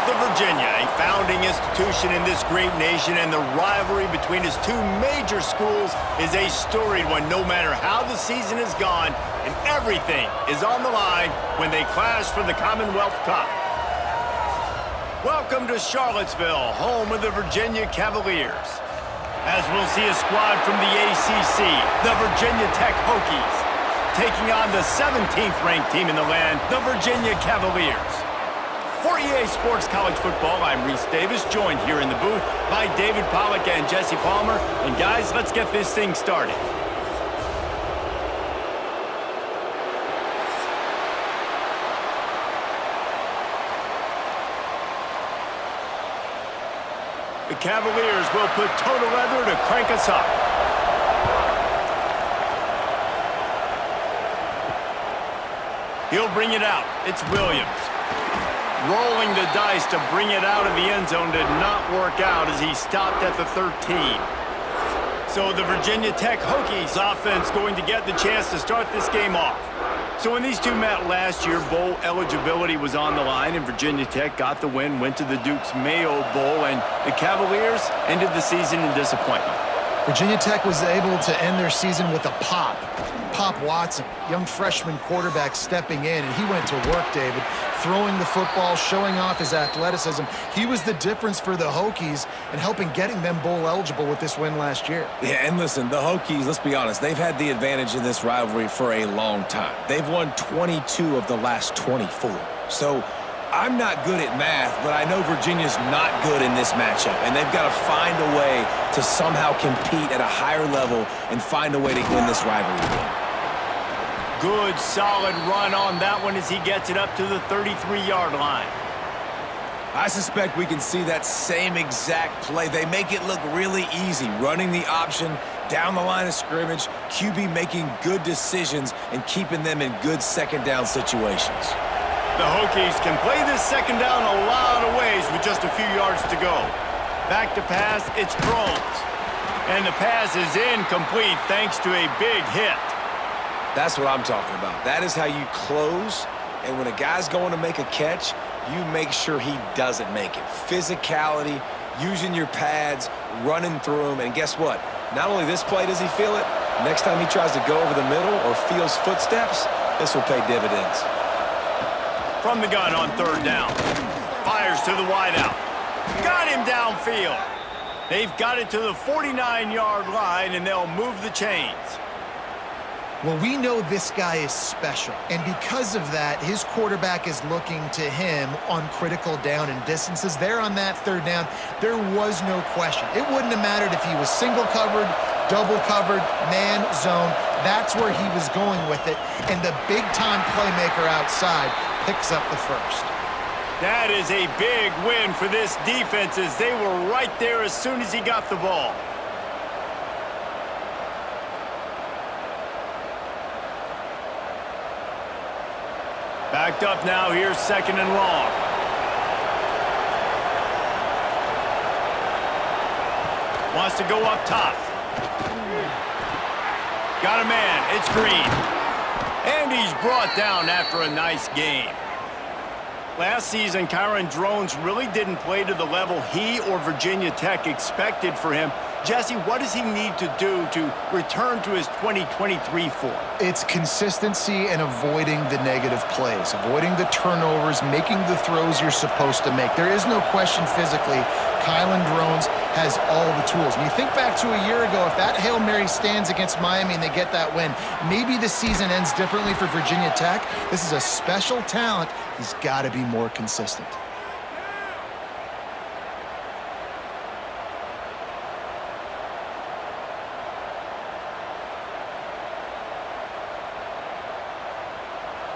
of Virginia, a founding institution in this great nation, and the rivalry between its two major schools is a storied one no matter how the season has gone, and everything is on the line when they clash for the Commonwealth Cup. Welcome to Charlottesville, home of the Virginia Cavaliers. As we'll see a squad from the ACC, the Virginia Tech Hokies, taking on the 17th ranked team in the land, the Virginia Cavaliers. For EA Sports College Football, I'm Reese Davis, joined here in the booth by David Pollack and Jesse Palmer. And guys, let's get this thing started. The Cavaliers will put total leather to crank us up. He'll bring it out. It's Williams. Rolling the dice to bring it out of the end zone did not work out as he stopped at the 13. So the Virginia Tech Hokies offense going to get the chance to start this game off. So when these two met last year, bowl eligibility was on the line, and Virginia Tech got the win, went to the Duke's Mayo Bowl, and the Cavaliers ended the season in disappointment. Virginia Tech was able to end their season with a pop. Pop Watson, young freshman quarterback stepping in, and he went to work, David, throwing the football, showing off his athleticism. He was the difference for the Hokies and helping getting them bowl eligible with this win last year. Yeah, and listen, the Hokies, let's be honest, they've had the advantage in this rivalry for a long time. They've won 22 of the last 24. So I'm not good at math, but I know Virginia's not good in this matchup, and they've got to find a way to somehow compete at a higher level and find a way to win this rivalry game. Good, solid run on that one as he gets it up to the 33-yard line. I suspect we can see that same exact play. They make it look really easy, running the option down the line of scrimmage, QB making good decisions and keeping them in good second down situations. The Hokies can play this second down a lot of ways with just a few yards to go. Back to pass, it's Drones. And the pass is incomplete thanks to a big hit. That's what I'm talking about. That is how you close, and when a guy's going to make a catch, you make sure he doesn't make it. Physicality, using your pads, running through them, and guess what? Not only this play does he feel it, next time he tries to go over the middle or feels footsteps, this will pay dividends. From the gun on third down. Fires to the wideout. Got him downfield. They've got it to the 49-yard line, and they'll move the chains. Well, we know this guy is special, and because of that, his quarterback is looking to him on critical down and distances. There on that third down, there was no question. It wouldn't have mattered if he was single covered, double covered, man, zone. That's where he was going with it, and the big-time playmaker outside picks up the first. That is a big win for this defense as they were right there as soon as he got the ball. Backed up now, here's second and long. Wants to go up top. Got a man, it's Green. And he's brought down after a nice game. Last season, Kyron Drones really didn't play to the level he or Virginia Tech expected for him. Jesse, what does he need to do to return to his 2023 form? It's consistency and avoiding the negative plays, avoiding the turnovers, making the throws you're supposed to make. There is no question physically, Kyron Drones has all the tools. When you think back to a year ago, if that Hail Mary stands against Miami and they get that win, maybe the season ends differently for Virginia Tech. This is a special talent. He's got to be more consistent.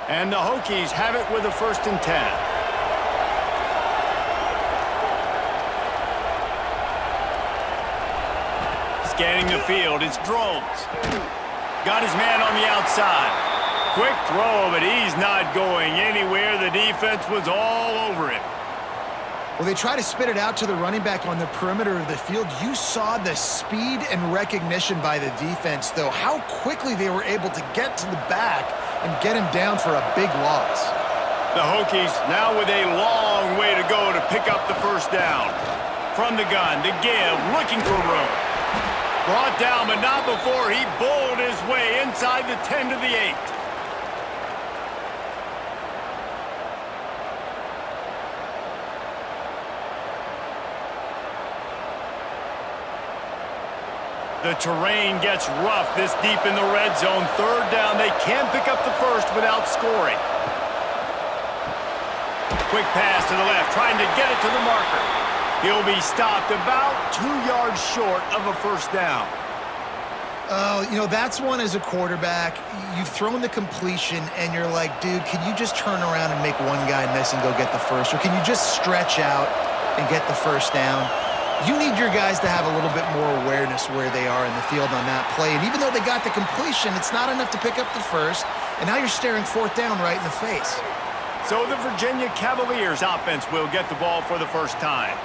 And the Hokies have it with a 1st and 10. Scanning the field, it's Drones. Got his man on the outside. Quick throw, but he's not going anywhere. The defense was all over him. Well, they try to spit it out to the running back on the perimeter of the field. You saw the speed and recognition by the defense, though, how quickly they were able to get to the back and get him down for a big loss. The Hokies now with a long way to go to pick up the first down. From the gun, to give, looking for room. Brought down, but not before he bowled his way inside the 10 to the 8. The terrain gets rough this deep in the red zone. Third down, they can't pick up the first without scoring. Quick pass to the left, trying to get it to the marker. He'll be stopped about 2 yards short of a first down. Oh, you know, that's one as a quarterback. You've thrown the completion, and you're like, dude, can you just turn around and make one guy miss and go get the first? Or can you just stretch out and get the first down? You need your guys to have a little bit more awareness where they are in the field on that play. And even though they got the completion, it's not enough to pick up the first. And now you're staring fourth down right in the face. So the Virginia Cavaliers offense will get the ball for the first time.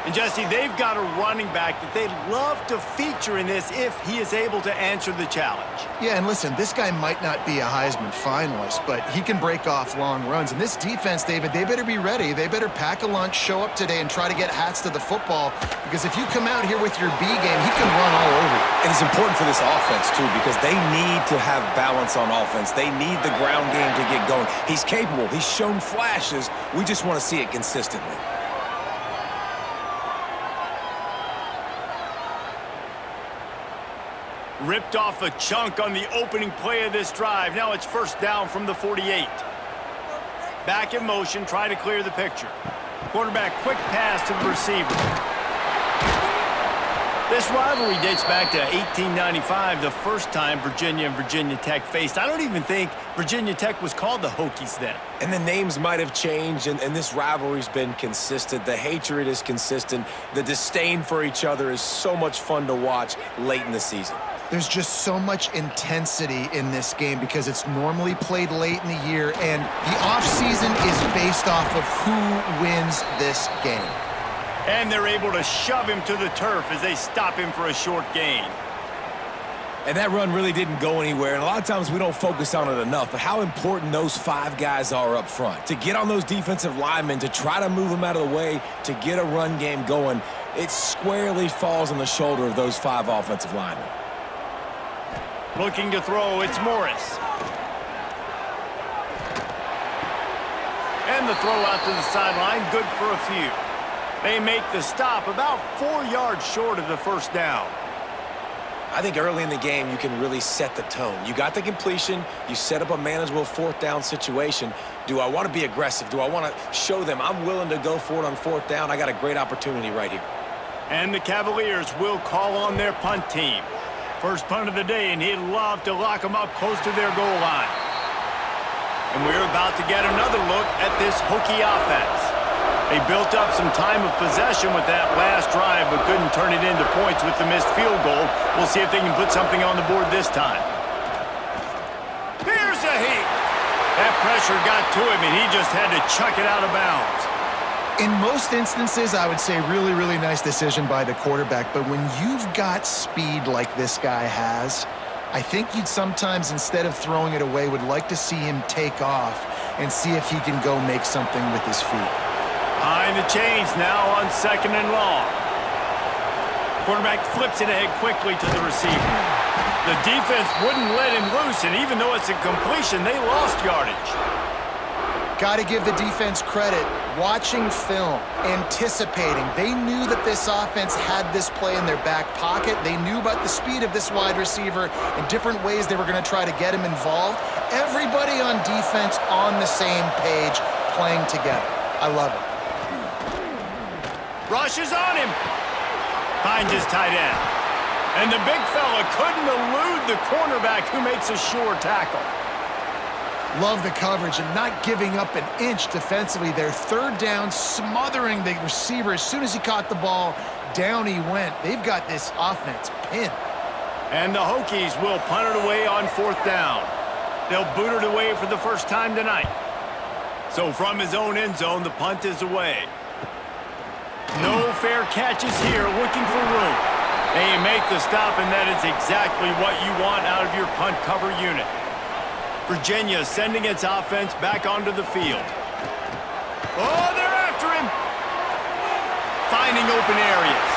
And Jesse, they've got a running back that they'd love to feature in this if he is able to answer the challenge. Yeah, and listen, this guy might not be a Heisman finalist, but he can break off long runs. And this defense, David, they better be ready. They better pack a lunch, show up today, and try to get hats to the football. Because if you come out here with your B game, he can run all over you. And it's important for this offense, too, because they need to have balance on offense. They need the ground game to get going. He's capable. He's shown flashes. We just want to see it consistently. Ripped off a chunk on the opening play of this drive. Now it's first down from the 48. Back in motion, try to clear the picture. Quarterback, quick pass to the receiver. This rivalry dates back to 1895, the first time Virginia and Virginia Tech faced. I don't even think Virginia Tech was called the Hokies then. And the names might have changed, and this rivalry's been consistent. The hatred is consistent. The disdain for each other is so much fun to watch late in the season. There's just so much intensity in this game because it's normally played late in the year, and the offseason is based off of who wins this game. And they're able to shove him to the turf as they stop him for a short gain. And that run really didn't go anywhere, and a lot of times we don't focus on it enough, but how important those 5 guys are up front. To get on those defensive linemen, to try to move them out of the way, to get a run game going, it squarely falls on the shoulder of those 5 offensive linemen. Looking to throw, it's Morris. And the throw out to the sideline, good for a few. They make the stop about 4 yards short of the first down. I think early in the game, you can really set the tone. You got the completion. You set up a manageable fourth down situation. Do I want to be aggressive? Do I want to show them I'm willing to go for it on fourth down? I got a great opportunity right here. And the Cavaliers will call on their punt team. First punt of the day, and he'd love to lock them up close to their goal line. And we're about to get another look at this Hokie offense. They built up some time of possession with that last drive, but couldn't turn it into points with the missed field goal. We'll see if they can put something on the board this time. Here's a heat. That pressure got to him, and he just had to chuck it out of bounds. In most instances, I would say really, really nice decision by the quarterback. But when you've got speed like this guy has, I think you'd sometimes, instead of throwing it away, would like to see him take off and see if he can go make something with his feet. Behind the chains now on 2nd and long. Quarterback flips it ahead quickly to the receiver. The defense wouldn't let him loose, and even though it's a completion, they lost yardage. Got to give the defense credit. Watching film, anticipating. They knew that this offense had this play in their back pocket. They knew about the speed of this wide receiver and different ways they were going to try to get him involved. Everybody on defense on the same page, playing together. I love it. Rushes on him. Finds his tight end. And the big fella couldn't elude the cornerback who makes a sure tackle. Love the coverage and not giving up an inch defensively there. Third down, smothering the receiver. As soon as he caught the ball, down he went. They've got this offense pinned. And the Hokies will punt it away on 4th down. They'll boot it away for the first time tonight. So from his own end zone, the punt is away. No fair catches here, looking for room. They make the stop, and that is exactly what you want out of your punt cover unit. Virginia sending its offense back onto the field. Oh, they're after him. Finding open areas.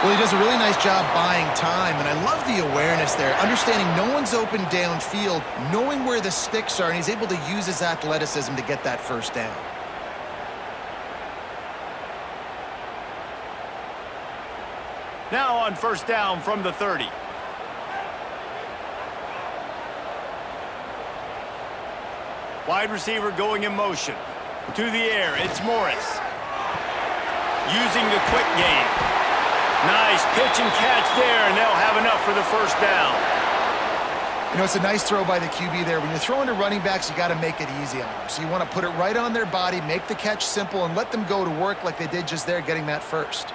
Well, he does a really nice job buying time, and I love the awareness there, understanding no one's open downfield, knowing where the sticks are, and he's able to use his athleticism to get that first down. Now on first down from the 30. Wide receiver going in motion. To the air, it's Morris. Using the quick game. Nice pitch and catch there, and they'll have enough for the first down. You know, it's a nice throw by the QB there. When you're throwing to running backs, you got to make it easy on them. So you want to put it right on their body, make the catch simple, and let them go to work like they did just there, getting that first.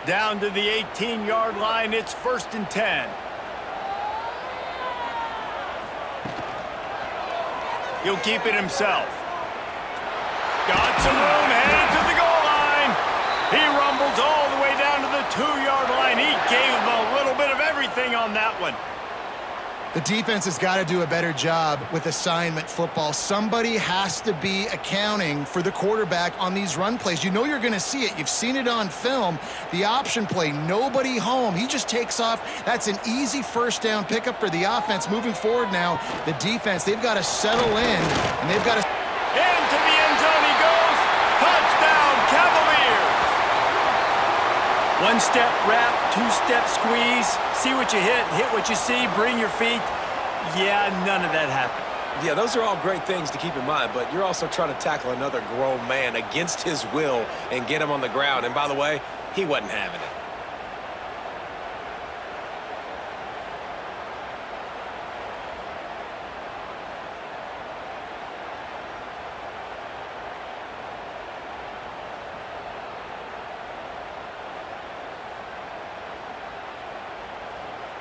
Down to the 18-yard line, it's 1st and 10. He'll keep it himself. Got some room, headed to the goal line. He rumbles all the way down to the 2-yard line. He gave him a little bit of everything on that one. The defense has got to do a better job with assignment football. Somebody has to be accounting for the quarterback on these run plays. You know you're going to see it. You've seen it on film. The option play, nobody home. He just takes off. That's an easy first down pickup for the offense. Moving forward now, the defense, they've got to settle in, and they've got to... Into the end zone he goes. Touchdown, Cavaliers. One-step wrap, two-step squeeze. See what you hit what you see, bring your feet. Yeah, none of that happened. Yeah, those are all great things to keep in mind, but you're also trying to tackle another grown man against his will and get him on the ground. And by the way, he wasn't having it.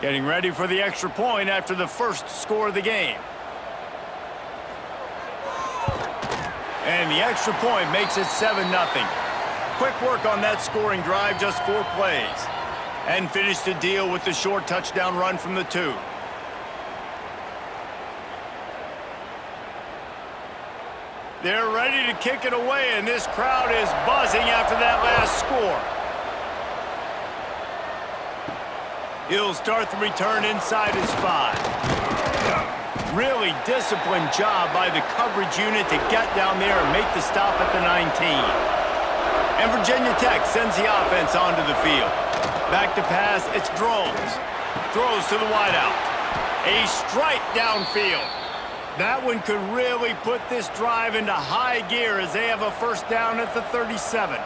Getting ready for the extra point after the first score of the game. And the extra point makes it 7-0. Quick work on that scoring drive, just 4 plays. And finished the deal with the short touchdown run from the 2. They're ready to kick it away, and this crowd is buzzing after that last score. He'll start the return inside his 5. Really disciplined job by the coverage unit to get down there and make the stop at the 19. And Virginia Tech sends the offense onto the field. Back to pass, it's Drones. Throws to the wideout. A strike downfield. That one could really put this drive into high gear as they have a first down at the 37.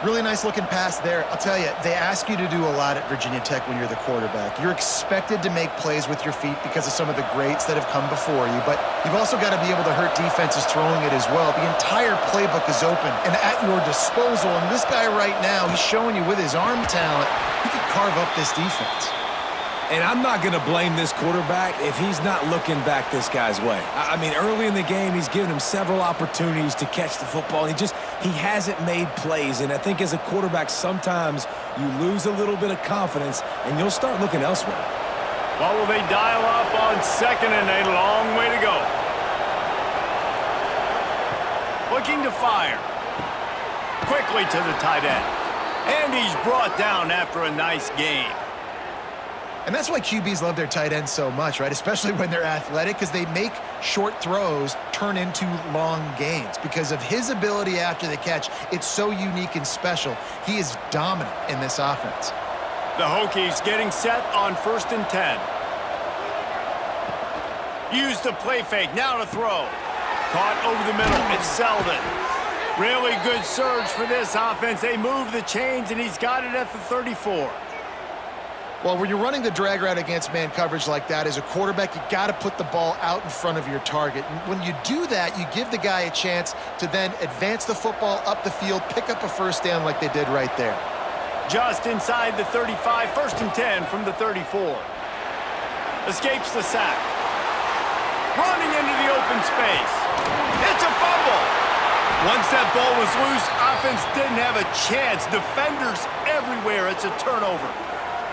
Really nice looking pass there. I'll tell you, they ask you to do a lot at Virginia Tech when you're the quarterback. You're expected to make plays with your feet because of some of the greats that have come before you, but you've also got to be able to hurt defenses throwing it as well. The entire playbook is open and at your disposal, and this guy right now, he's showing you with his arm talent, he could carve up this defense. And I'm not going to blame this quarterback if he's not looking back this guy's way. I mean, early in the game, he's given him several opportunities to catch the football. He hasn't made plays. And I think as a quarterback, sometimes you lose a little bit of confidence, and you'll start looking elsewhere. Well, will they dial up on 2nd and a long way to go? Looking to fire. Quickly to the tight end. And he's brought down after a nice game. And that's why QBs love their tight ends so much, right? Especially when they're athletic, because they make short throws turn into long gains. Because of his ability after the catch, it's so unique and special. He is dominant in this offense. The Hokies getting set on 1st and 10. Use the play fake, now to throw. Caught over the middle, it's Selden. Really good surge for this offense. They move the chains, and he's got it at the 34. Well, when you're running the drag route against man coverage like that, as a quarterback, you got to put the ball out in front of your target. And when you do that, you give the guy a chance to then advance the football up the field, pick up a first down like they did right there. Just inside the 35, 1st and 10 from the 34. Escapes the sack. Running into the open space. It's a fumble. Once that ball was loose, offense didn't have a chance. Defenders everywhere. It's a turnover.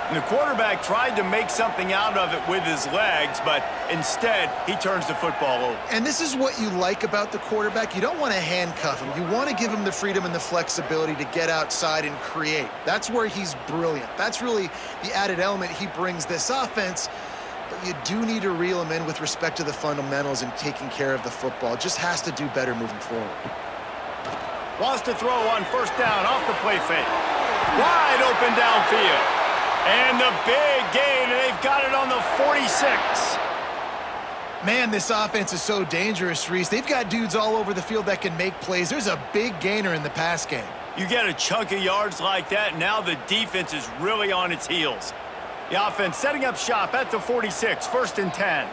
And the quarterback tried to make something out of it with his legs, but instead, he turns the football over. And this is what you like about the quarterback. You don't want to handcuff him. You want to give him the freedom and the flexibility to get outside and create. That's where he's brilliant. That's really the added element he brings this offense. But you do need to reel him in with respect to the fundamentals and taking care of the football. Just has to do better moving forward. Wants to throw on first down off the play fake. Wide open downfield. And the big gain, and they've got it on the 46. Man, this offense is so dangerous, Reese. They've got dudes all over the field that can make plays. There's a big gainer in the pass game. You get a chunk of yards like that, now the defense is really on its heels. The offense setting up shop at the 46, 1st and 10.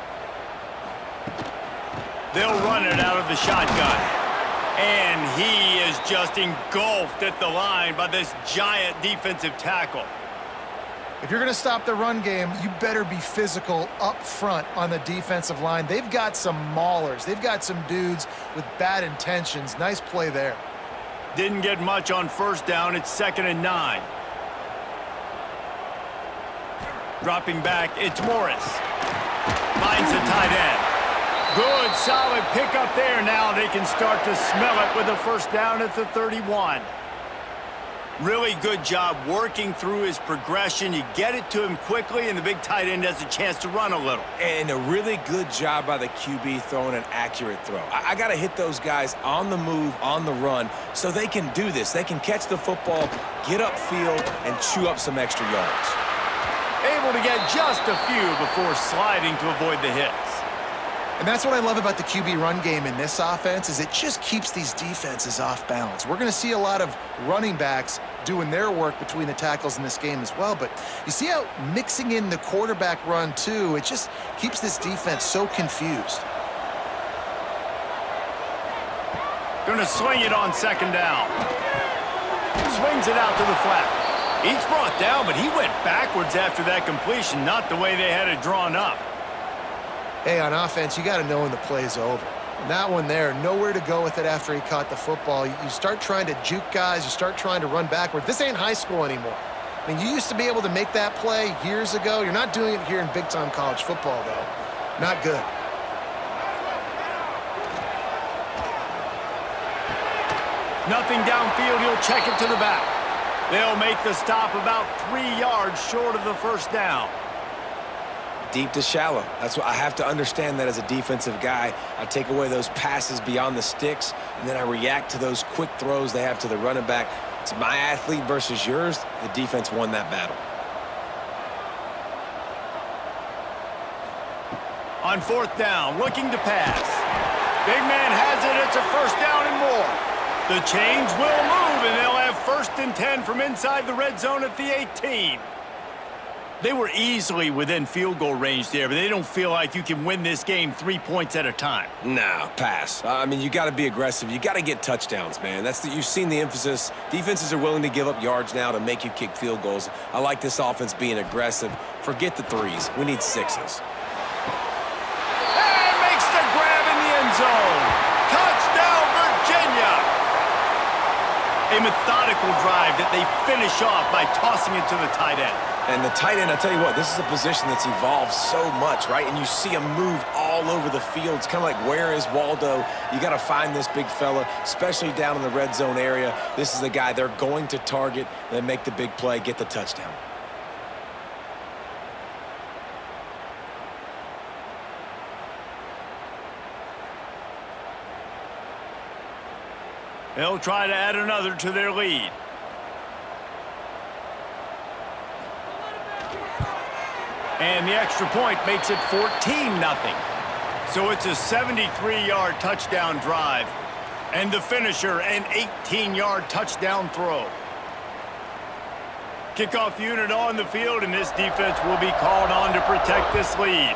They'll run it out of the shotgun. And he is just engulfed at the line by this giant defensive tackle. If you're going to stop the run game, you better be physical up front on the defensive line. They've got some maulers. They've got some dudes with bad intentions. Nice play there. Didn't get much on first down. It's 2nd and 9. Dropping back, it's Morris. Finds the tight end. Good, solid pickup there. Now they can start to smell it with a first down at the 31. Really good job working through his progression. You get it to him quickly, and the big tight end has a chance to run a little. And a really good job by the QB throwing an accurate throw. I got to hit those guys on the move, on the run, so they can do this. They can catch the football, get upfield, and chew up some extra yards. Able to get just a few before sliding to avoid the hits. And that's what I love about the QB run game in this offense is it just keeps these defenses off balance. We're going to see a lot of running backs doing their work between the tackles in this game as well. But you see how mixing in the quarterback run, too, it just keeps this defense so confused. Going to swing it on 2nd down. Swings it out to the flat. He's brought down, but he went backwards after that completion, not the way they had it drawn up. Hey, on offense, you got to know when the play's over. And that one there, nowhere to go with it after he caught the football. You start trying to juke guys. You start trying to run backward. This ain't high school anymore. I mean, you used to be able to make that play years ago. You're not doing it here in big-time college football, though. Not good. Nothing downfield. He'll check it to the back. They'll make the stop about 3 yards short of the first down. Deep to shallow. That's what I have to understand that as a defensive guy. I take away those passes beyond the sticks, and then I react to those quick throws they have to the running back. It's my athlete versus yours. The defense won that battle. On 4th down, looking to pass. Big man has it. It's a first down and more. The chains will move, and they'll have 1st and 10 from inside the red zone at the 18. They were easily within field goal range there, but they don't feel like you can win this game 3 points at a time. Nah, pass. I mean, you got to be aggressive. You got to get touchdowns, man. You've seen the emphasis. Defenses are willing to give up yards now to make you kick field goals. I like this offense being aggressive. Forget the 3s. We need 6s. And makes the grab in the end zone. Touchdown, Virginia. A methodical drive that they finish off by tossing it to the tight end. And the tight end, I tell you what, this is a position that's evolved so much, right? And you see him move all over the field. It's kind of like, where is Waldo? You got to find this big fella, especially down in the red zone area. This is the guy they're going to target, then make the big play, get the touchdown. They'll try to add another to their lead. And the extra point makes it 14-0. So it's a 73-yard touchdown drive. And the finisher, an 18-yard touchdown throw. Kickoff unit on the field, and this defense will be called on to protect this lead.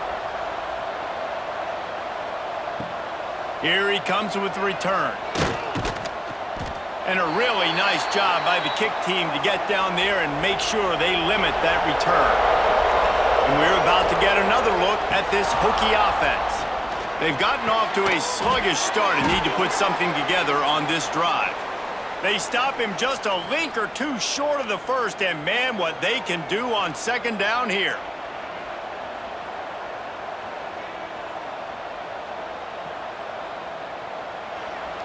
Here he comes with the return. And a really nice job by the kick team to get down there and make sure they limit that return. And we're about to get another look at this Hokie offense. They've gotten off to a sluggish start and need to put something together on this drive. They stop him just a link or two short of the first, and man, what they can do on second down here.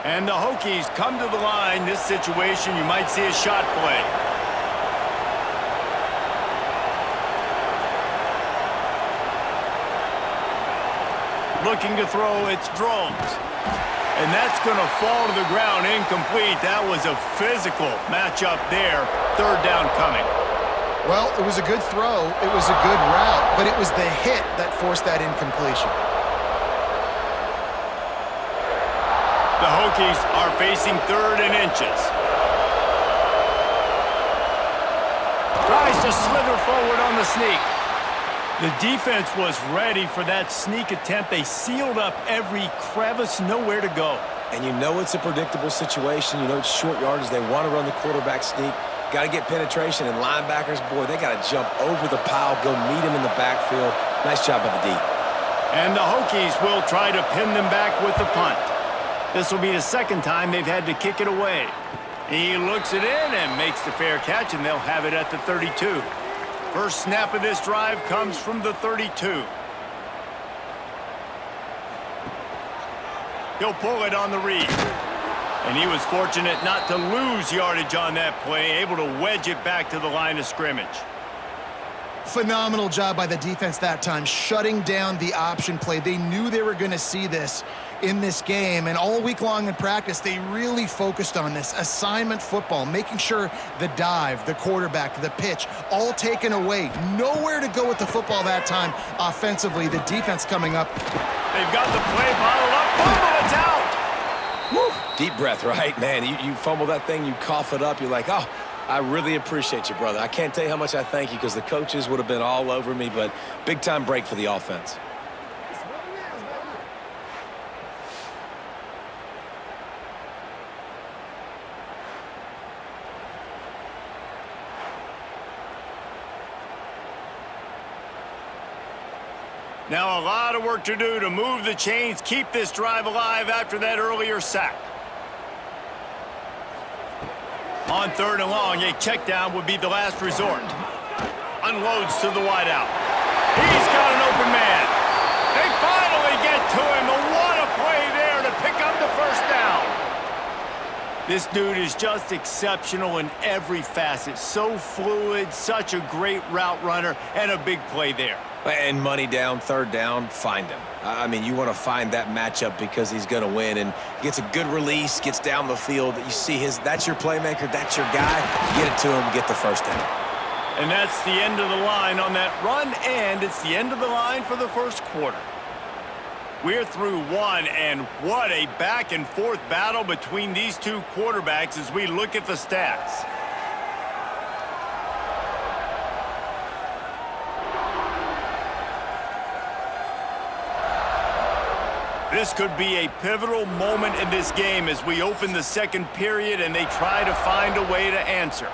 And the Hokies come to the line. This situation, you might see a shot play. Looking to throw, it's Drones. And that's going to fall to the ground incomplete. That was a physical matchup there. Third down coming. Well, it was a good throw. It was a good route, but it was the hit that forced that incompletion. The Hokies are facing 3rd and inches. Tries to slither forward on the sneak. The defense was ready for that sneak attempt. They sealed up every crevice, nowhere to go. And you know it's a predictable situation. You know it's short yardage. They want to run the quarterback sneak. Got to get penetration. And linebackers, boy, they got to jump over the pile, go meet him in the backfield. Nice job by the D. And the Hokies will try to pin them back with the punt. This will be the second time they've had to kick it away. He looks it in and makes the fair catch, and they'll have it at the 32. First snap of this drive comes from the 32. He'll pull it on the read. And he was fortunate not to lose yardage on that play, able to wedge it back to the line of scrimmage. Phenomenal job by the defense that time, shutting down the option play. They knew they were going to see this in this game, and all week long in practice, they really focused on this assignment football, making sure the dive, the quarterback, the pitch, all taken away. Nowhere to go with the football that time offensively. The defense coming up. They've got the play bottled up. Fumble, it's out! Woo. Deep breath, right? Man, you fumble that thing, you cough it up, you're like, oh, I really appreciate you, brother. I can't tell you how much I thank you because the coaches would have been all over me, but big-time break for the offense. Now a lot of work to do to move the chains, keep this drive alive after that earlier sack. On 3rd and long, a check down would be the last resort. Unloads to the wideout. He's got an open man. They finally get to him. And what a play there to pick up the first down. This dude is just exceptional in every facet. So fluid, such a great route runner, and a big play there. And money down, 3rd down, find him. I mean, you want to find that matchup because he's going to win and gets a good release, gets down the field. You see that's your playmaker, that's your guy. Get it to him, get the first down. And that's the end of the line on that run, and it's the end of the line for the first quarter. We're through one, and what a back-and-forth battle between these two quarterbacks as we look at the stats. This could be a pivotal moment in this game as we open the second period and they try to find a way to answer.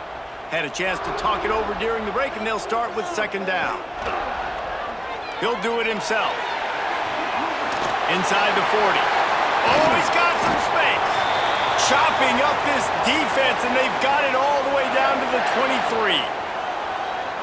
Had a chance to talk it over during the break, and they'll start with 2nd down. He'll do it himself. Inside the 40. Oh, he's got some space. Chopping up this defense, and they've got it all the way down to the 23.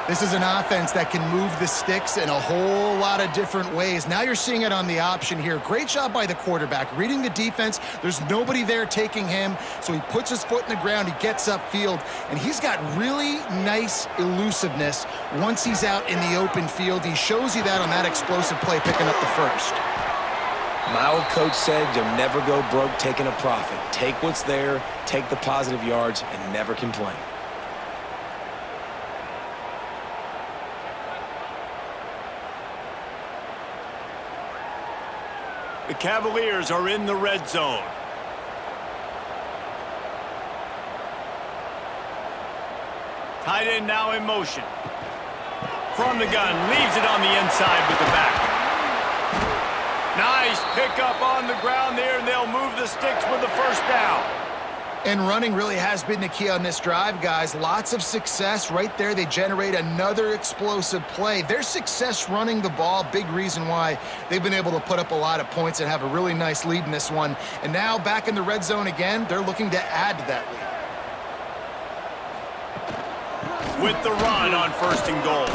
This is an offense that can move the sticks in a whole lot of different ways. Now you're seeing it on the option here. Great job by the quarterback. Reading the defense, there's nobody there taking him, so he puts his foot in the ground, he gets upfield, and he's got really nice elusiveness once he's out in the open field. He shows you that on that explosive play, picking up the first. My old coach said you'll never go broke taking a profit. Take what's there, take the positive yards, and never complain. The Cavaliers are in the red zone. Tight end now in motion. From the gun, leaves it on the inside with the back. Nice pickup on the ground there, and they'll move the sticks with the first down. And running really has been the key on this drive, guys. Lots of success right there. They generate another explosive play. Their success running the ball, big reason why they've been able to put up a lot of points and have a really nice lead in this one. And now back in the red zone again, they're looking to add to that lead. with the run on 1st and goal.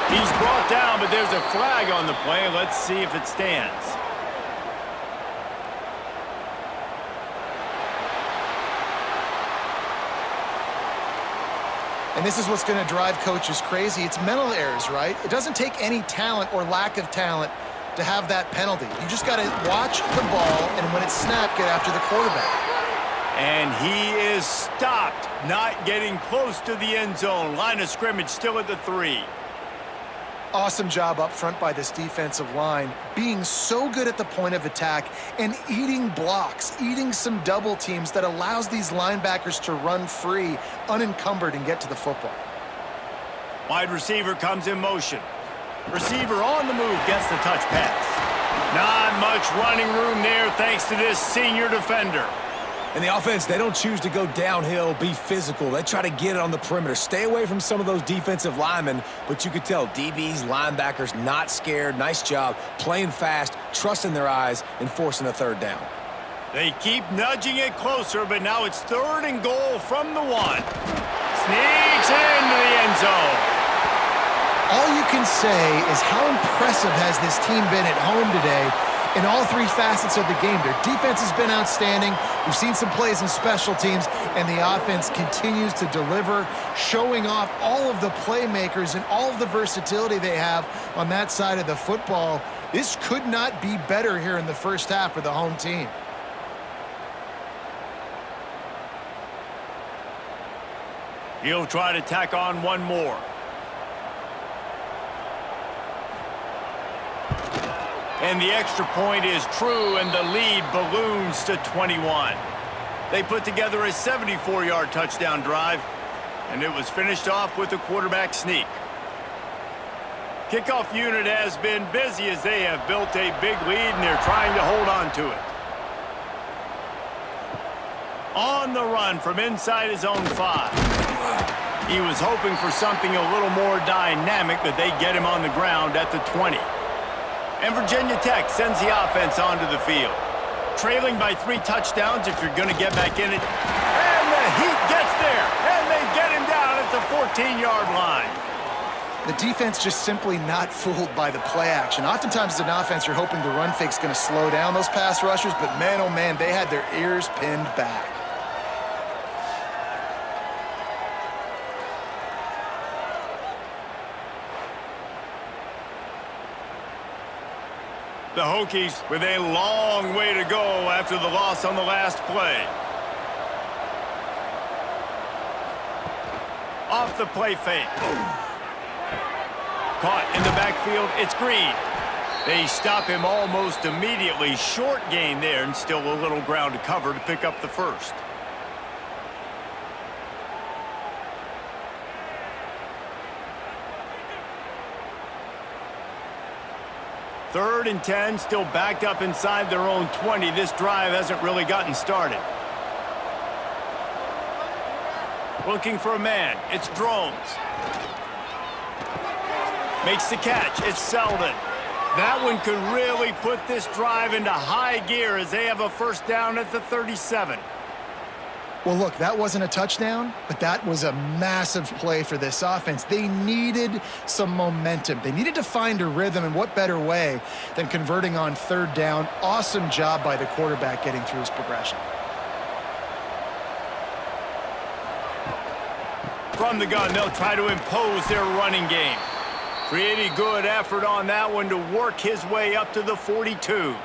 He's brought down, but there's a flag on the play. Let's see if it stands. And this is what's going to drive coaches crazy. It's mental errors, right? It doesn't take any talent or lack of talent to have that penalty. You just got to watch the ball, and when it's snapped, get after the quarterback. And he is stopped, not getting close to the end zone. Line of scrimmage still at the 3. Awesome job up front by this defensive line, being so good at the point of attack and eating blocks, eating some double teams that allows these linebackers to run free, unencumbered, and get to the football. Wide receiver comes in motion. Receiver on the move, gets the touch pass. Not much running room there thanks to this senior defender. And the offense, they don't choose to go downhill, be physical. They try to get it on the perimeter. Stay away from some of those defensive linemen, but you could tell DBs, linebackers, not scared. Nice job playing fast, trusting their eyes, and forcing a 3rd down. They keep nudging it closer, but now it's 3rd and goal from the 1. Sneaks into the end zone. All you can say is how impressive has this team been at home today in all 3 facets of the game. Their defense has been outstanding. We've seen some plays in special teams, and the offense continues to deliver, showing off all of the playmakers and all of the versatility they have on that side of the football. This could not be better here in the first half for the home team. He'll try to tack on one more. And the extra point is true, and the lead balloons to 21. They put together a 74-yard touchdown drive, and it was finished off with a quarterback sneak. Kickoff unit has been busy as they have built a big lead, and they're trying to hold on to it. On the run from inside his own 5. He was hoping for something a little more dynamic, but they get him on the ground at the 20. And Virginia Tech sends the offense onto the field. Trailing by 3 touchdowns if you're going to get back in it. And the Heat gets there, and they get him down at the 14-yard line. The defense just simply not fooled by the play action. Oftentimes as an offense, you're hoping the run fake's going to slow down those pass rushers, but man, oh man, they had their ears pinned back. The Hokies with a long way to go after the loss on the last play. Off the play fake. Caught in the backfield, it's Green. They stop him almost immediately. Short gain there, and still a little ground to cover to pick up the first. Third and 10, still backed up inside their own 20. This drive hasn't really gotten started. Looking for a man. It's Drones. Makes the catch. It's Selden. That one could really put this drive into high gear as they have a first down at the 37. Well, look, that wasn't a touchdown, but that was a massive play for this offense. They needed some momentum. They needed to find a rhythm, and what better way than converting on 3rd down. Awesome job by the quarterback getting through his progression. From the gun, they'll try to impose their running game. Pretty good effort on that one to work his way up to the 42.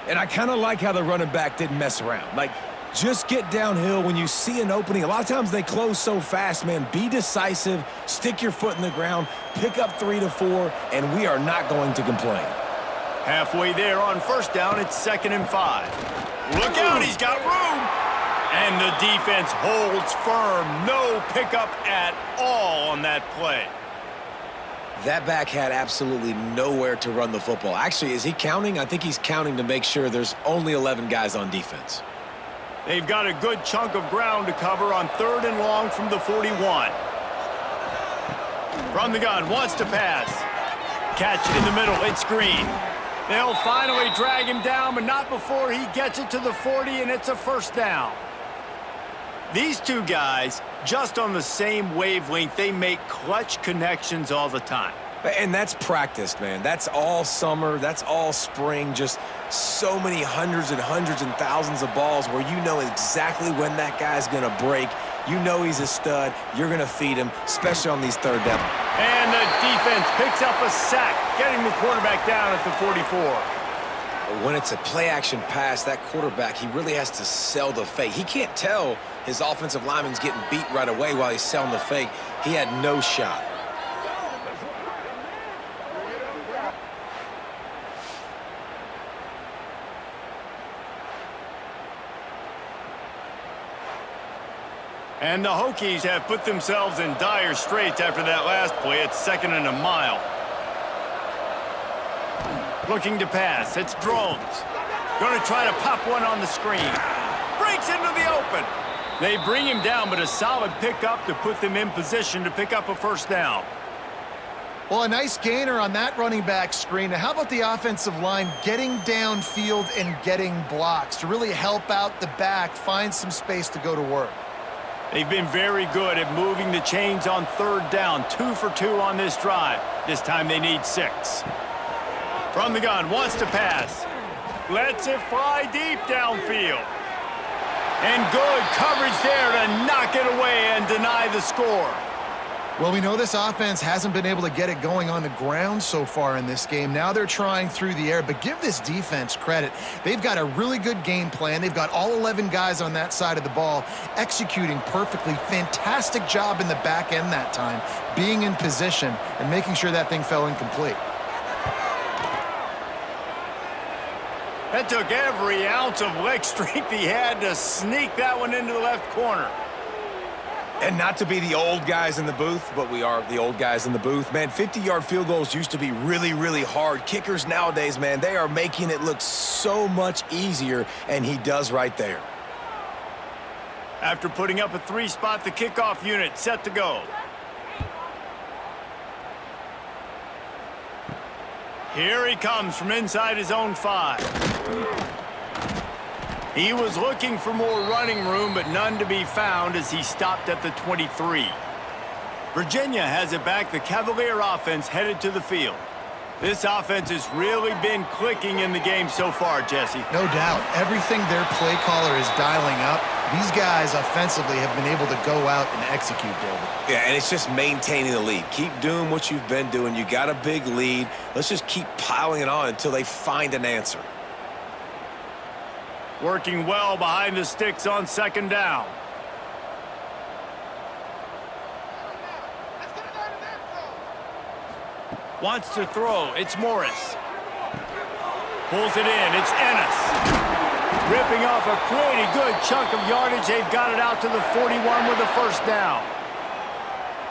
And I kind of like how the running back didn't mess around. Like, just get downhill when you see an opening. A lot of times they close so fast, man. Be decisive, stick your foot in the ground, pick up 3 to 4, and we are not going to complain. Halfway there on first down, it's 2nd and 5. Look out, he's got room. And the defense holds firm. No pickup at all on that play. That back had absolutely nowhere to run the football. Actually, is he counting? I think he's counting to make sure there's only 11 guys on defense. They've got a good chunk of ground to cover on 3rd and long from the 41. From the gun, wants to pass. Catch in the middle, it's Green. They'll finally drag him down, but not before he gets it to the 40, and it's a first down. These two guys, just on the same wavelength, they make clutch connections all the time. And that's practiced, man. That's all summer. That's all spring. Just so many hundreds and thousands of balls where you know exactly when that guy's going to break. You know he's a stud. You're going to feed him, especially on these third down. And the defense picks up a sack, getting the quarterback down at the 44. When it's a play-action pass, that quarterback, he really has to sell the fake. He can't tell his offensive lineman's getting beat right away while he's selling the fake. He had no shot. And the Hokies have put themselves in dire straits after that last play. It's 2nd and a mile. Looking to pass. It's Drones. Going to try to pop one on the screen. Breaks into the open. They bring him down, but a solid pickup to put them in position to pick up a first down. Well, a nice gainer on that running back screen. Now, how about the offensive line getting downfield and getting blocks to really help out the back, find some space to go to work? They've been very good at moving the chains on 3rd down. 2 for 2 on this drive. This time they need 6. From the gun, wants to pass. Lets it fly deep downfield. And good coverage there to knock it away and deny the score. Well, we know this offense hasn't been able to get it going on the ground so far in this game. Now they're trying through the air, but give this defense credit. They've got a really good game plan. They've got all 11 guys on that side of the ball executing perfectly. Fantastic job in the back end that time, being in position and making sure that thing fell incomplete. That took every ounce of leg strength he had to sneak that one into the left corner. And not to be the old guys in the booth, but we are the old guys in the booth. Man, 50-yard field goals used to be really, really hard. Kickers nowadays, man, they are making it look so much easier, and he does right there. After putting up a 3-spot, the kickoff unit set to go. Here he comes from inside his own 5. He was looking for more running room, but none to be found as he stopped at the 23. Virginia has it back. The Cavalier offense headed to the field. This offense has really been clicking in the game so far, Jesse. No doubt. Everything their play caller is dialing up, these guys offensively have been able to go out and execute, David. Yeah, and it's just maintaining the lead. Keep doing what you've been doing. You got a big lead. Let's just keep piling it on until they find an answer. Working well behind the sticks on 2nd down. Wants to throw. It's Morris. Pulls it in. It's Ennis. Ripping off a pretty good chunk of yardage. They've got it out to the 41 with a first down.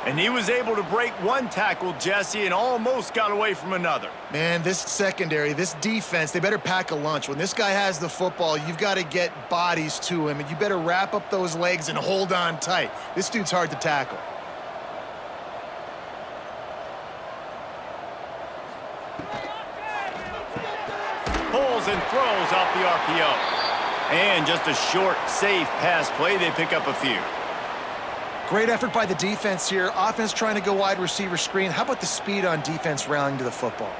And he was able to break one tackle, Jesse, and almost got away from another. Man, this secondary, this defense, they better pack a lunch. When this guy has the football, you've got to get bodies to him, and you better wrap up those legs and hold on tight. This dude's hard to tackle. Pulls and throws off the RPO. And just a short, safe pass play. They pick up a few. Great effort by the defense here. Offense trying to go wide receiver screen. How about the speed on defense rallying to the football?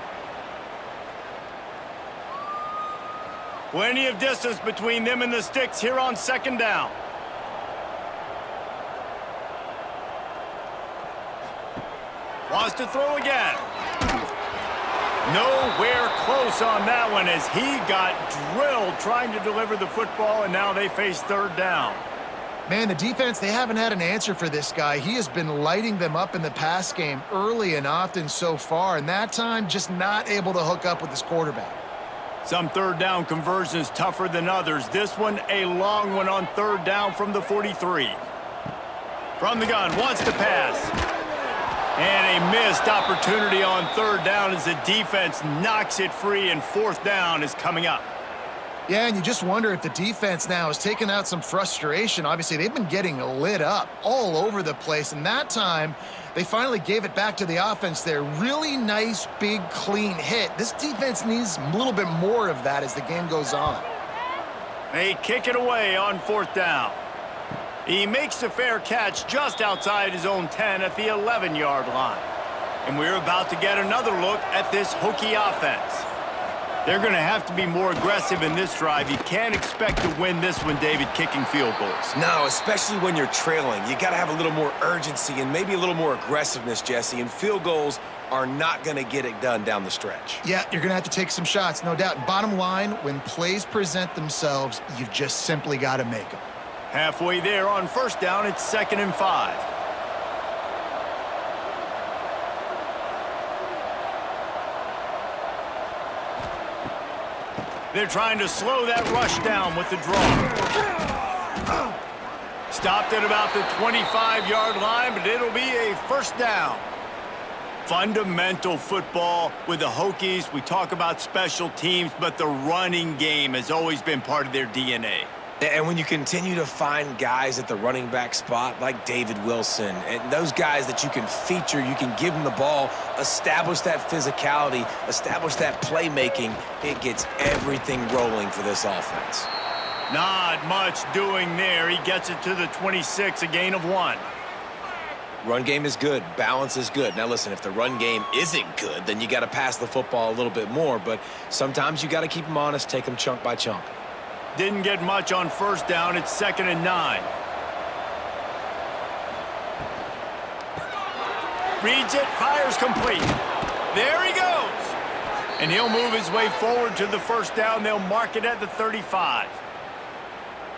Plenty of distance between them and the sticks here on 2nd down. Wants to throw again. Nowhere close on that one as he got drilled trying to deliver the football, and now they face 3rd down. Man, the defense, they haven't had an answer for this guy. He has been lighting them up in the pass game early and often so far, and that time just not able to hook up with his quarterback. Some 3rd down conversions tougher than others. This one a long one on 3rd down from the 43. From the gun, wants to pass. And a missed opportunity on 3rd down as the defense knocks it free, and 4th down is coming up. Yeah, and you just wonder if the defense now has taken out some frustration. Obviously, they've been getting lit up all over the place, and that time they finally gave it back to the offense there. Really nice, big, clean hit. This defense needs a little bit more of that as the game goes on. They kick it away on 4th down. He makes the fair catch just outside his own 10 at the 11-yard line. And we're about to get another look at this Hokie offense. They're going to have to be more aggressive in this drive. You can't expect to win this one, David, kicking field goals. No, especially when you're trailing. You got to have a little more urgency and maybe a little more aggressiveness, Jesse. And field goals are not going to get it done down the stretch. Yeah, you're going to have to take some shots, no doubt. Bottom line, when plays present themselves, you've just simply got to make them. Halfway there on first down, it's 2nd and 5. They're trying to slow that rush down with the draw. Stopped at about the 25-yard line, but it'll be a first down. Fundamental football with the Hokies. We talk about special teams, but the running game has always been part of their DNA. And when you continue to find guys at the running back spot like David Wilson and those guys that you can feature, you can give them the ball, establish that physicality, establish that playmaking, it gets everything rolling for this offense. Not much doing there. He gets it to the 26, a gain of 1. Run game is good. Balance is good. Now, listen, if the run game isn't good, then you got to pass the football a little bit more. But sometimes you got to keep them honest, take them chunk by chunk. Didn't get much on first down. It's 2nd and 9. Reads it, fires complete. There he goes. And he'll move his way forward to the first down. They'll mark it at the 35.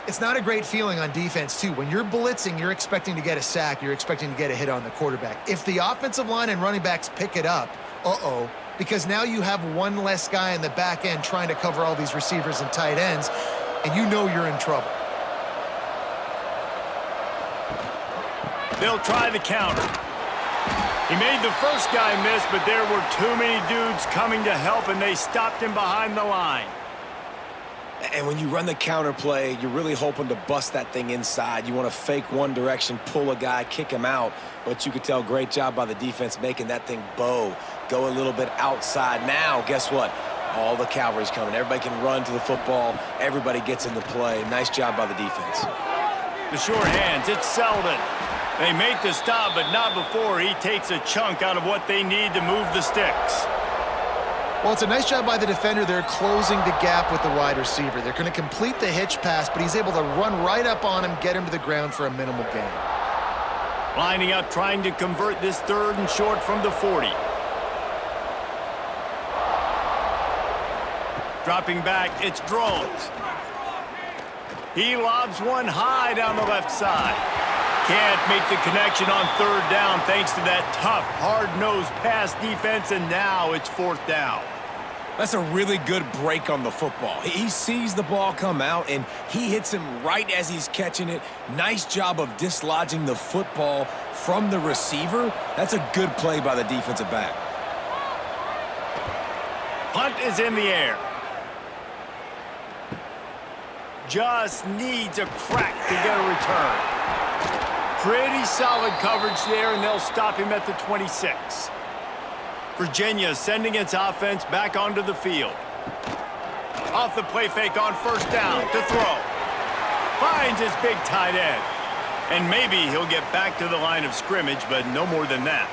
It's not a great feeling on defense, too. When you're blitzing, you're expecting to get a sack. You're expecting to get a hit on the quarterback. If the offensive line and running backs pick it up, because now you have one less guy in the back end trying to cover all these receivers and tight ends, and you know you're in trouble. They'll try the counter. He made the first guy miss, but there were too many dudes coming to help, and they stopped him behind the line. And when you run the counter play, you're really hoping to bust that thing inside. You want to fake one direction, pull a guy, kick him out. But you could tell, great job by the defense making that thing bow, go a little bit outside. Now, guess what? All the Cavaliers coming. Everybody can run to the football. Everybody gets into play. Nice job by the defense. The short hands, it's Selden. They make the stop, but not before he takes a chunk out of what they need to move the sticks. Well, it's a nice job by the defender. They're closing the gap with the wide receiver. They're going to complete the hitch pass, but he's able to run right up on him, get him to the ground for a minimal gain. Lining up, trying to convert this 3rd and short from the 40. Dropping back, it's Drones. He lobs one high down the left side. Can't make the connection on 3rd down thanks to that tough, hard-nosed pass defense, and now it's 4th down. That's a really good break on the football. He sees the ball come out, and he hits him right as he's catching it. Nice job of dislodging the football from the receiver. That's a good play by the defensive back. Punt is in the air. Just needs a crack to get a return. Pretty solid coverage there, and they'll stop him at the 26. Virginia sending its offense back onto the field. Off the play fake on first down to throw. Finds his big tight end. And maybe he'll get back to the line of scrimmage, but no more than that.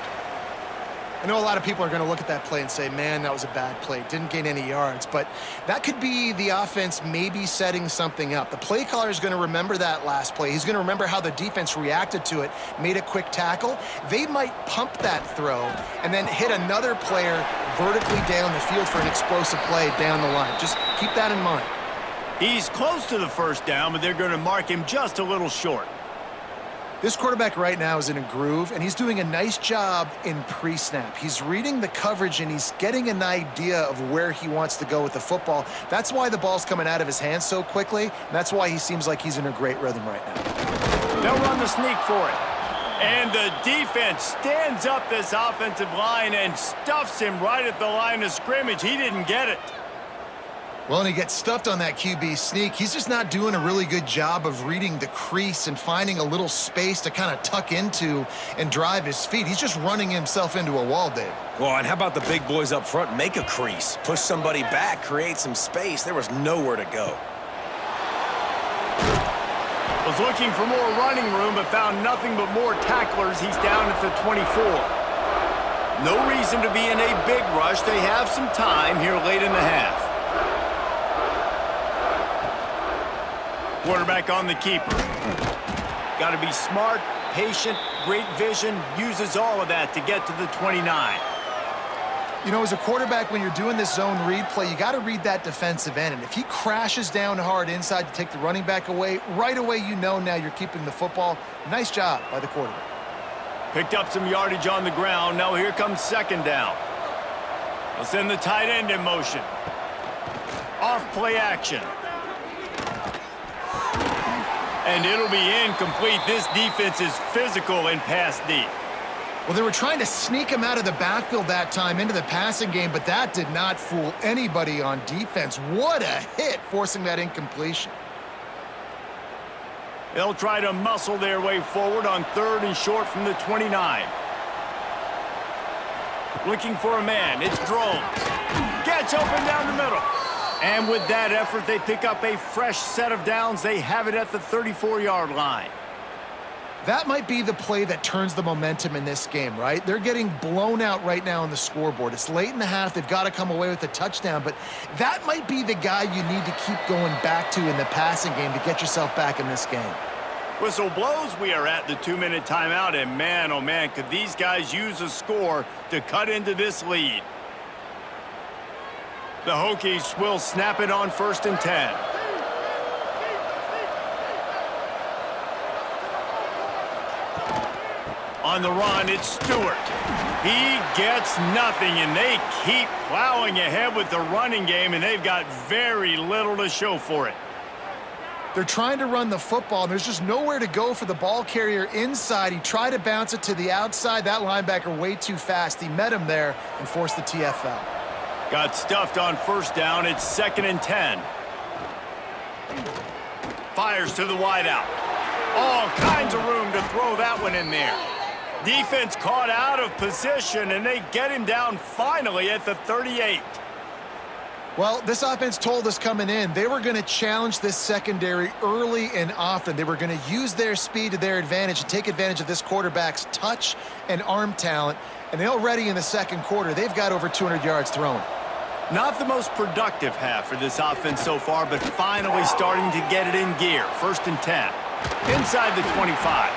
I know a lot of people are going to look at that play and say, man, that was a bad play. Didn't gain any yards. But that could be the offense maybe setting something up. The play caller is going to remember that last play. He's going to remember how the defense reacted to it, made a quick tackle. They might pump that throw and then hit another player vertically down the field for an explosive play down the line. Just keep that in mind. He's close to the first down, but they're going to mark him just a little short. This quarterback right now is in a groove, and he's doing a nice job in pre-snap. He's reading the coverage, and he's getting an idea of where he wants to go with the football. That's why the ball's coming out of his hands so quickly, and that's why he seems like he's in a great rhythm right now. They'll run the sneak for it. And the defense stands up this offensive line and stuffs him right at the line of scrimmage. He didn't get it. Well, and he gets stuffed on that QB sneak. He's just not doing a really good job of reading the crease and finding a little space to kind of tuck into and drive his feet. He's just running himself into a wall, Dave. Well, and how about the big boys up front? Make a crease, push somebody back, create some space. There was nowhere to go. Was looking for more running room, but found nothing but more tacklers. He's down at the 24. No reason to be in a big rush. They have some time here late in the half. Quarterback on the keeper. Got to be smart, patient, great vision. Uses all of that to get to the 29. You know, as a quarterback, when you're doing this zone read play, you got to read that defensive end. And if he crashes down hard inside to take the running back away, right away you know now you're keeping the football. Nice job by the quarterback. Picked up some yardage on the ground. Now here comes second down. They'll send the tight end in motion. Off play action. And it'll be incomplete. This defense is physical and pass deep. Well, they were trying to sneak him out of the backfield that time into the passing game, but that did not fool anybody on defense. What a hit, forcing that incompletion. They'll try to muscle their way forward on 3rd and short from the 29. Looking for a man. It's Drones. Gets open down the middle. And with that effort, they pick up a fresh set of downs. They have it at the 34-yard line. That might be the play that turns the momentum in this game, right? They're getting blown out right now on the scoreboard. It's late in the half. They've got to come away with a touchdown, but that might be the guy you need to keep going back to in the passing game to get yourself back in this game. Whistle blows. We are at the 2-minute timeout, and man, oh man, could these guys use a score to cut into this lead. The Hokies will snap it on 1st and 10. On the run, it's Stewart. He gets nothing, and they keep plowing ahead with the running game, and they've got very little to show for it. They're trying to run the football, and there's just nowhere to go for the ball carrier inside. He tried to bounce it to the outside. That linebacker way too fast. He met him there and forced the TFL. Got stuffed on 1st down. It's 2nd and 10. Fires to the wideout. All kinds of room to throw that one in there. Defense caught out of position, and they get him down finally at the 38. Well, this offense told us coming in they were going to challenge this secondary early and often. They were going to use their speed to their advantage and take advantage of this quarterback's touch and arm talent. And already in the 2nd quarter, they've got over 200 yards thrown. Not the most productive half for this offense so far, but finally starting to get it in gear. 1st and 10. Inside the 25.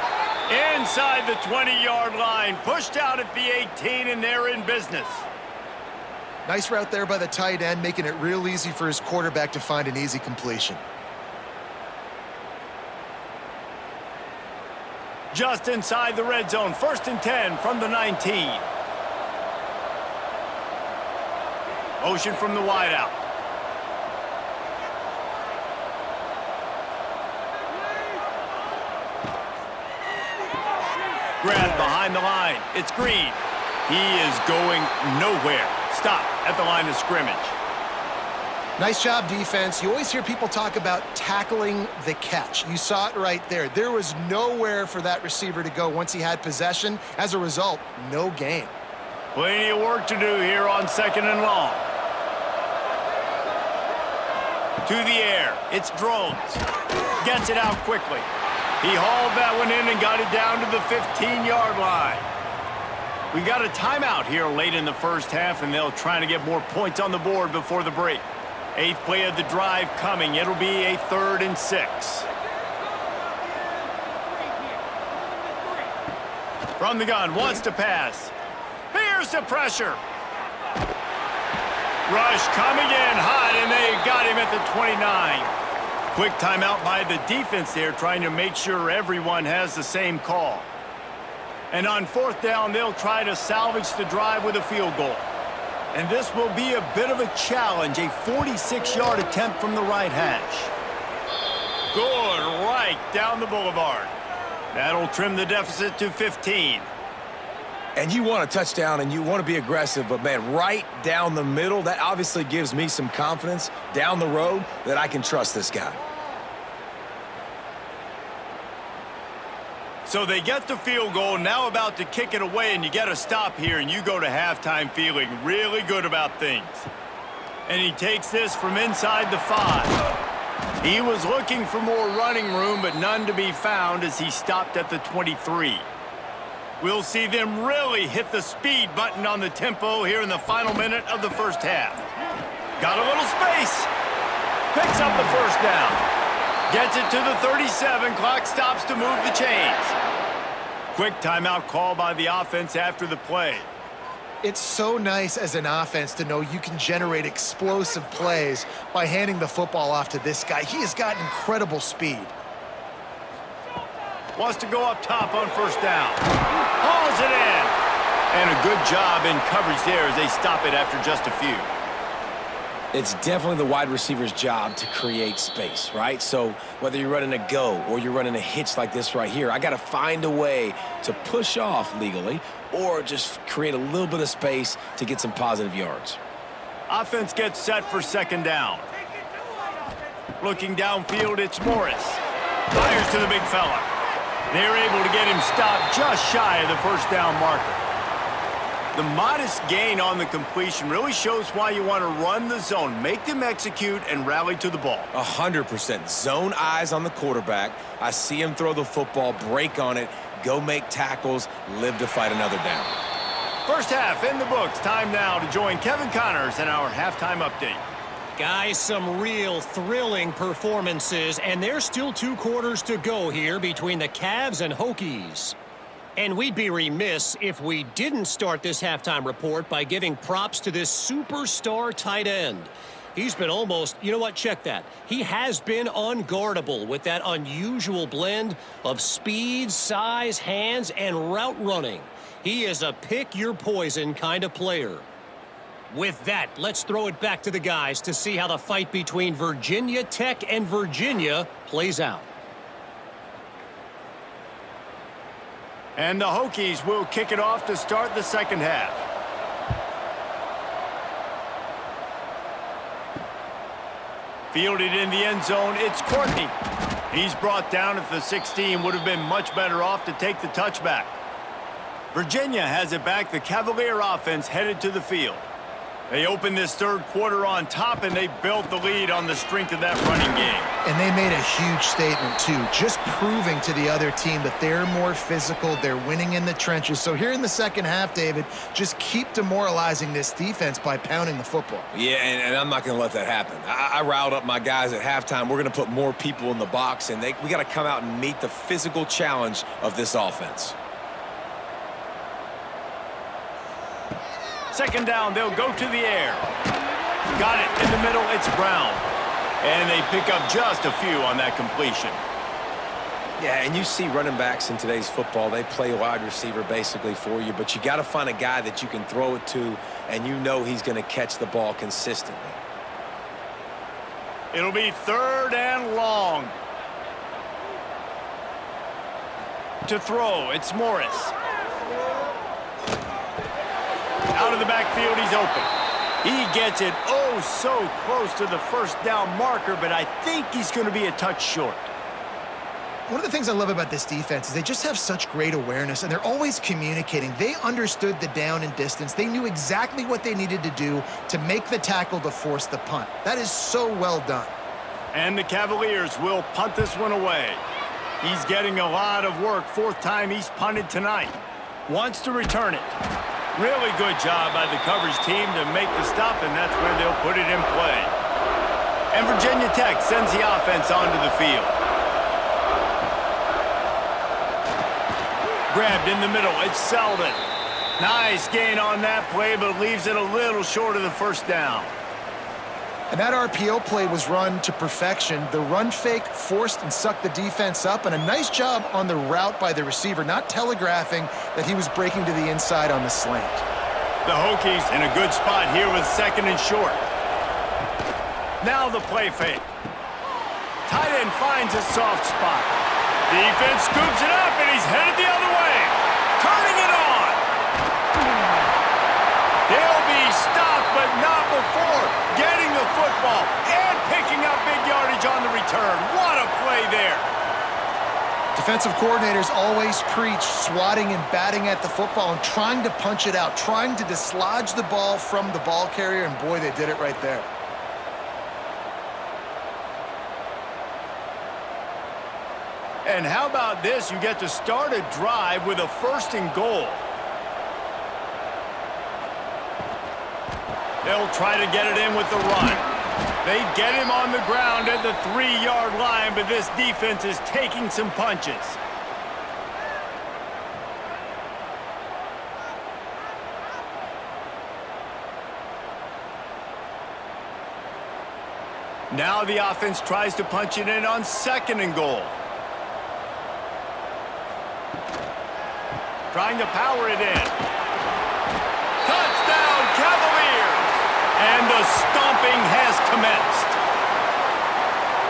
Inside the 20-yard line. Pushed out at the 18, and they're in business. Nice route there by the tight end, making it real easy for his quarterback to find an easy completion. Just inside the red zone. 1st and 10 from the 19. Motion from the wideout. Grab behind the line. It's Green. He is going nowhere. Stop at the line of scrimmage. Nice job, defense. You always hear people talk about tackling the catch. You saw it right there. There was nowhere for that receiver to go once he had possession. As a result, no gain. Plenty of work to do here on 2nd and long. To the air. It's Drones. Gets it out quickly. He hauled that one in and got it down to the 15-yard line. We got a timeout here late in the 1st half, and they'll try to get more points on the board before the break. 8th play of the drive coming. It'll be a 3rd and 6. From the gun, wants to pass. Here's the pressure. Rush coming in hot, and they got him at the 29. Quick timeout by the defense there, trying to make sure everyone has the same call. And on 4th down, they'll try to salvage the drive with a field goal. And this will be a bit of a challenge, a 46-yard attempt from the right hash. Good right down the boulevard. That'll trim the deficit to 15. And you want a touchdown and you want to be aggressive, but man, right down the middle, that obviously gives me some confidence down the road that I can trust this guy. So they get the field goal, now about to kick it away, and you get a stop here, and you go to halftime feeling really good about things. And he takes this from inside the 5. He was looking for more running room, but none to be found as he stopped at the 23. We'll see them really hit the speed button on the tempo here in the final minute of the first half. Got a little space. Picks up the first down. Gets it to the 37. Clock stops to move the chains. Quick timeout call by the offense after the play. It's so nice as an offense to know you can generate explosive plays by handing the football off to this guy. He has got incredible speed. Wants to go up top on first down. Hauls it in. And a good job in coverage there as they stop it after just a few. It's definitely the wide receiver's job to create space, right? So whether you're running a go or you're running a hitch like this right here, I got to find a way to push off legally or just create a little bit of space to get some positive yards. Offense gets set for second down. Looking downfield, it's Morris. Fires to the big fella. They're able to get him stopped just shy of the first down marker. The modest gain on the completion really shows why you want to run the zone, make them execute, and rally to the ball. 100%. Zone eyes on the quarterback. I see him throw the football, break on it, go make tackles, live to fight another down. First half in the books. Time now to join Kevin Connors in our halftime update. Guys, some real thrilling performances, and there's still 2 quarters to go here between the Cavs and Hokies. And we'd be remiss if we didn't start this halftime report by giving props to this superstar tight end. He's been almost, you know what, check that. He has been unguardable with that unusual blend of speed, size, hands, and route running. He is a pick-your-poison kind of player. With that, let's throw it back to the guys to see how the fight between Virginia Tech and Virginia plays out. And the Hokies will kick it off to start the second half. Fielded in the end zone, it's Courtney. He's brought down at the 16, would have been much better off to take the touchback. Virginia has it back, the Cavalier offense headed to the field. They opened this third quarter on top, and they built the lead on the strength of that running game. And they made a huge statement, too, just proving to the other team that they're more physical, they're winning in the trenches. So here in the second half, David, just keep demoralizing this defense by pounding the football. Yeah, and I'm not going to let that happen. I riled up my guys at halftime. We're going to put more people in the box, and we got to come out and meet the physical challenge of this offense. Second down, they'll go to the air. Got it in the middle, it's Brown. And they pick up just a few on that completion. Yeah, and you see running backs in today's football, they play wide receiver basically for you, but you got to find a guy that you can throw it to, and you know he's going to catch the ball consistently. It'll be third and long. To throw, it's Morris. Out of the backfield, he's open. He gets it oh so close to the first down marker, but I think he's going to be a touch short. One of the things I love about this defense is they just have such great awareness, and they're always communicating. They understood the down and distance. They knew exactly what they needed to do to make the tackle to force the punt. That is so well done. And the Cavaliers will punt this one away. He's getting a lot of work. 4th time he's punted tonight. Wants to return it. Really good job by the coverage team to make the stop, and that's where they'll put it in play. And Virginia Tech sends the offense onto the field. Grabbed in the middle, it's Selden. Nice gain on that play, but leaves it a little short of the first down. And that RPO play was run to perfection. The run fake forced and sucked the defense up, and a nice job on the route by the receiver, not telegraphing that he was breaking to the inside on the slant. The Hokies in a good spot here with second and short. Now the play fake. Tight end finds a soft spot. Defense scoops it up, and he's headed the other way. Turning it on. He'll be stopped, but not before getting the football and picking up big yardage on the return. What a play there. Defensive coordinators always preach swatting and batting at the football and trying to punch it out, trying to dislodge the ball from the ball carrier, and boy, they did it right there. And how about this? You get to start a drive with a 1st and goal. They'll try to get it in with the run. They get him on the ground at the 3-yard line, but this defense is taking some punches. Now the offense tries to punch it in on 2nd and goal. Trying to power it in. Touchdown, Cavaliers! And the stomping has commenced.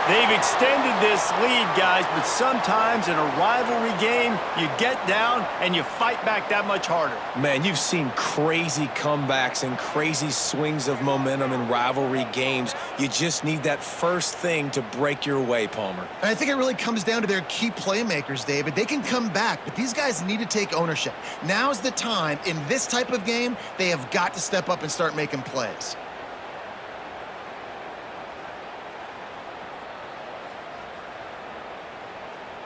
They've extended this lead, guys, but sometimes in a rivalry game, you get down and you fight back that much harder. Man, you've seen crazy comebacks and crazy swings of momentum in rivalry games. You just need that first thing to break your way, Palmer. And I think it really comes down to their key playmakers, David. They can come back, but these guys need to take ownership. Now's the time. In this type of game, they have got to step up and start making plays.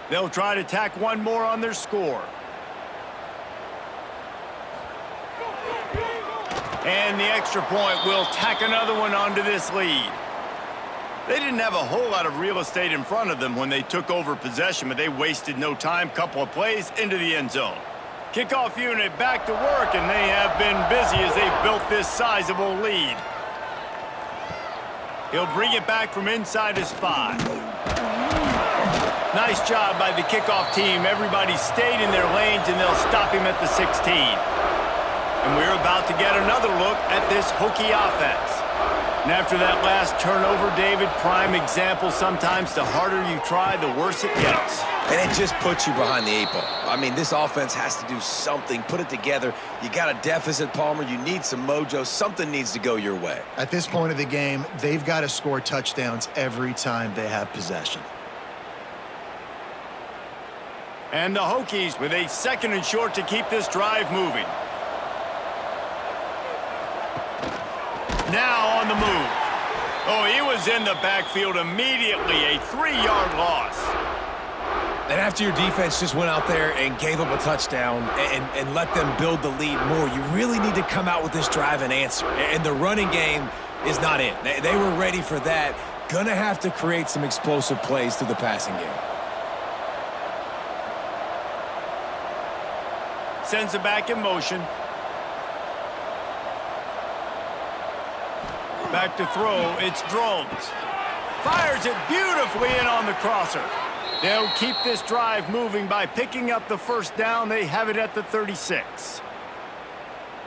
They'll try to tack one more on their score. And the extra point will tack another one onto this lead. They didn't have a whole lot of real estate in front of them when they took over possession, but they wasted no time. Couple of plays into the end zone. Kickoff unit back to work, and they have been busy as they've built this sizable lead. He'll bring it back from inside his 5. Nice job by the kickoff team. Everybody stayed in their lanes, and they'll stop him at the 16. And we're about to get another look at this Hokie offense. And after that last turnover, David, prime example, sometimes the harder you try, the worse it gets. And it just puts you behind the 8 ball. I mean, this offense has to do something, put it together. You got a deficit, Palmer. You need some mojo. Something needs to go your way. At this point of the game, they've got to score touchdowns every time they have possession. And the Hokies with a 2nd and short to keep this drive moving. Now on the move. Oh, he was in the backfield immediately. A 3-yard loss. And after your defense just went out there and gave up a touchdown and let them build the lead more, you really need to come out with this drive and answer. And the running game is not in. They were ready for that. Gonna have to create some explosive plays through the passing game. Sends it back in motion. Back to throw. It's Drones. Fires it beautifully in on the crosser. They'll keep this drive moving by picking up the 1st down. They have it at the 36.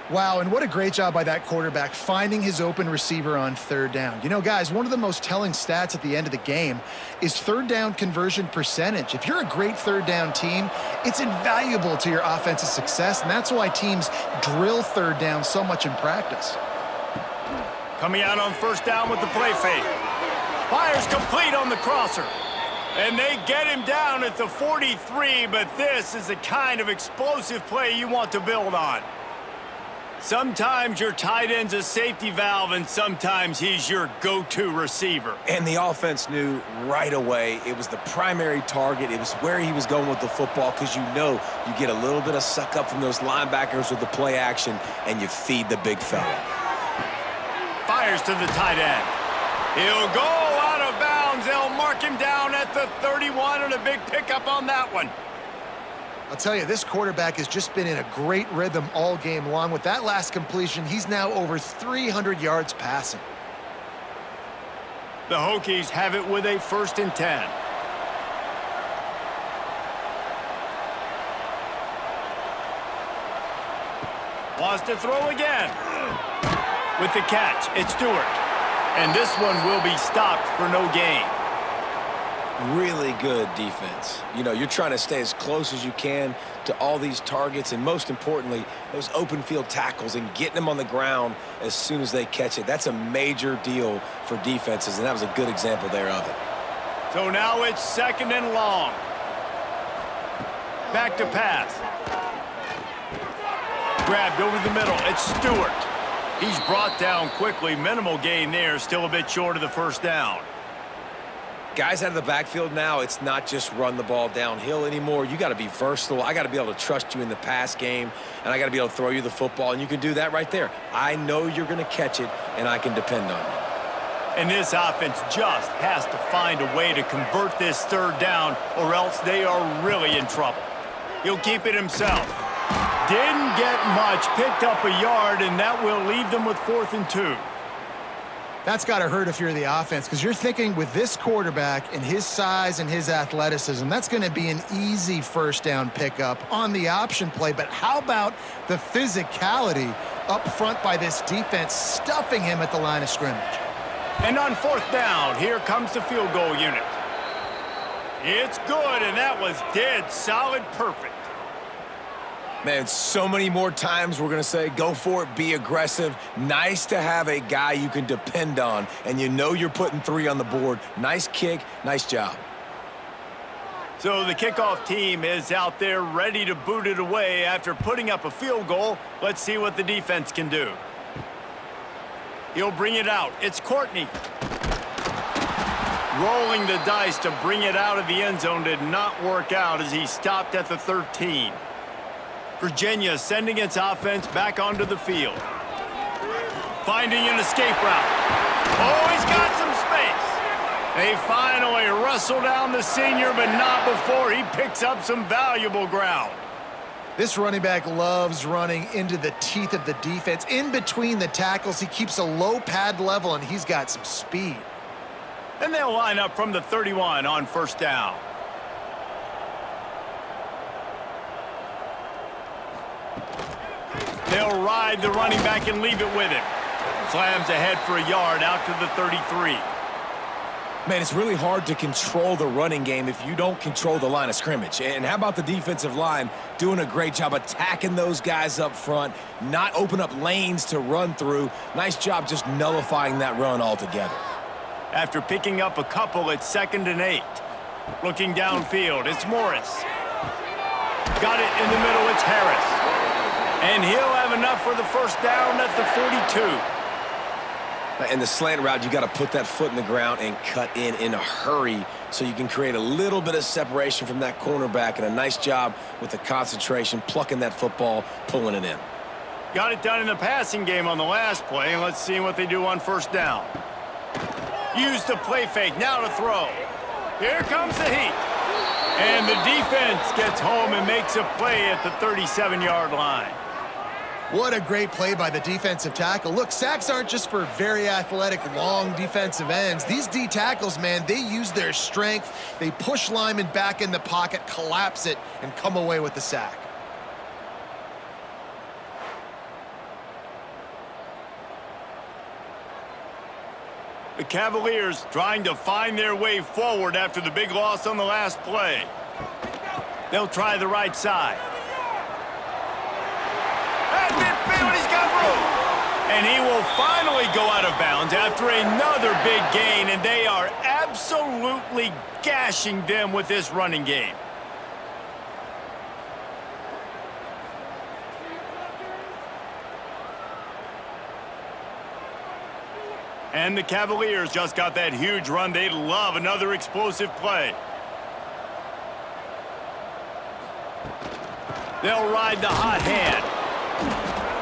Wow, and what a great job by that quarterback finding his open receiver on 3rd down. You know, guys, one of the most telling stats at the end of the game is 3rd down conversion percentage. If you're a great 3rd down team, it's invaluable to your offensive success, and that's why teams drill 3rd down so much in practice. Coming out on 1st down with the play fake. Fires complete on the crosser. And they get him down at the 43, but this is the kind of explosive play you want to build on. Sometimes your tight end's a safety valve, and sometimes he's your go-to receiver. And the offense knew right away it was the primary target. It was where he was going with the football, because you know you get a little bit of suck up from those linebackers with the play action, and you feed the big fella. Fires to the tight end. He'll go out of bounds. They'll mark him down at the 31, and a big pickup on that one. I'll tell you, this quarterback has just been in a great rhythm all game long. With that last completion, he's now over 300 yards passing. The Hokies have it with a 1st and 10. Wants to throw again. With the catch, it's Stewart. And this one will be stopped for no gain. Really good defense. You know, you're trying to stay as close as you can to all these targets, and most importantly, those open field tackles and getting them on the ground as soon as they catch it. That's a major deal for defenses, and that was a good example there of it. So now it's 2nd and long. Back to pass. Grabbed over the middle. It's Stewart. He's brought down quickly. Minimal gain there. Still a bit short of the 1st down. Guys out of the backfield now, it's not just run the ball downhill anymore. You got to be versatile. I got to be able to trust you in the pass game, and I got to be able to throw you the football, and you can do that right there. I know you're going to catch it, and I can depend on you. And this offense just has to find a way to convert this third down, or else they are really in trouble. He'll keep it himself. Didn't get much, picked up a yard, and that will leave them with 4th and 2. That's got to hurt if you're the offense, because you're thinking with this quarterback and his size and his athleticism, that's going to be an easy first down pickup on the option play. But how about the physicality up front by this defense, stuffing him at the line of scrimmage? And on 4th down, here comes the field goal unit. It's good, and that was dead solid perfect. Man, so many more times we're going to say, go for it, be aggressive. Nice to have a guy you can depend on, and you know you're putting 3 on the board. Nice kick, nice job. So the kickoff team is out there ready to boot it away after putting up a field goal. Let's see what the defense can do. He'll bring it out. It's Courtney. Rolling the dice to bring it out of the end zone did not work out as he stopped at the 13. Virginia sending its offense back onto the field. Finding an escape route. Oh, he's got some space. They finally wrestle down the senior, but not before he picks up some valuable ground. This running back loves running into the teeth of the defense. In between the tackles, he keeps a low pad level, and he's got some speed. And they'll line up from the 31 on 1st down. They'll ride the running back and leave it with him. Slams ahead for a yard out to the 33. Man, it's really hard to control the running game if you don't control the line of scrimmage. And how about the defensive line doing a great job attacking those guys up front, not open up lanes to run through. Nice job just nullifying that run altogether. After picking up a couple, it's 2nd and 8. Looking downfield, it's Morris. Got it in the middle, it's Harris. And he'll have enough for the 1st down at the 42. In the slant route, you got to put that foot in the ground and cut in a hurry so you can create a little bit of separation from that cornerback, and a nice job with the concentration, plucking that football, pulling it in. Got it done in the passing game on the last play, and let's see what they do on 1st down. Use the play fake, now to throw. Here comes the heat. And the defense gets home and makes a play at the 37-yard line. What a great play by the defensive tackle. Look, sacks aren't just for very athletic, long defensive ends. These D tackles, man, they use their strength. They push linemen back in the pocket, collapse it, and come away with the sack. The Cavaliers trying to find their way forward after the big loss on the last play. They'll try the right side. At midfield, he's got room. And he will finally go out of bounds after another big gain, and they are absolutely gashing them with this running game. And the Cavaliers just got that huge run. They'd love another explosive play. They'll ride the hot hand.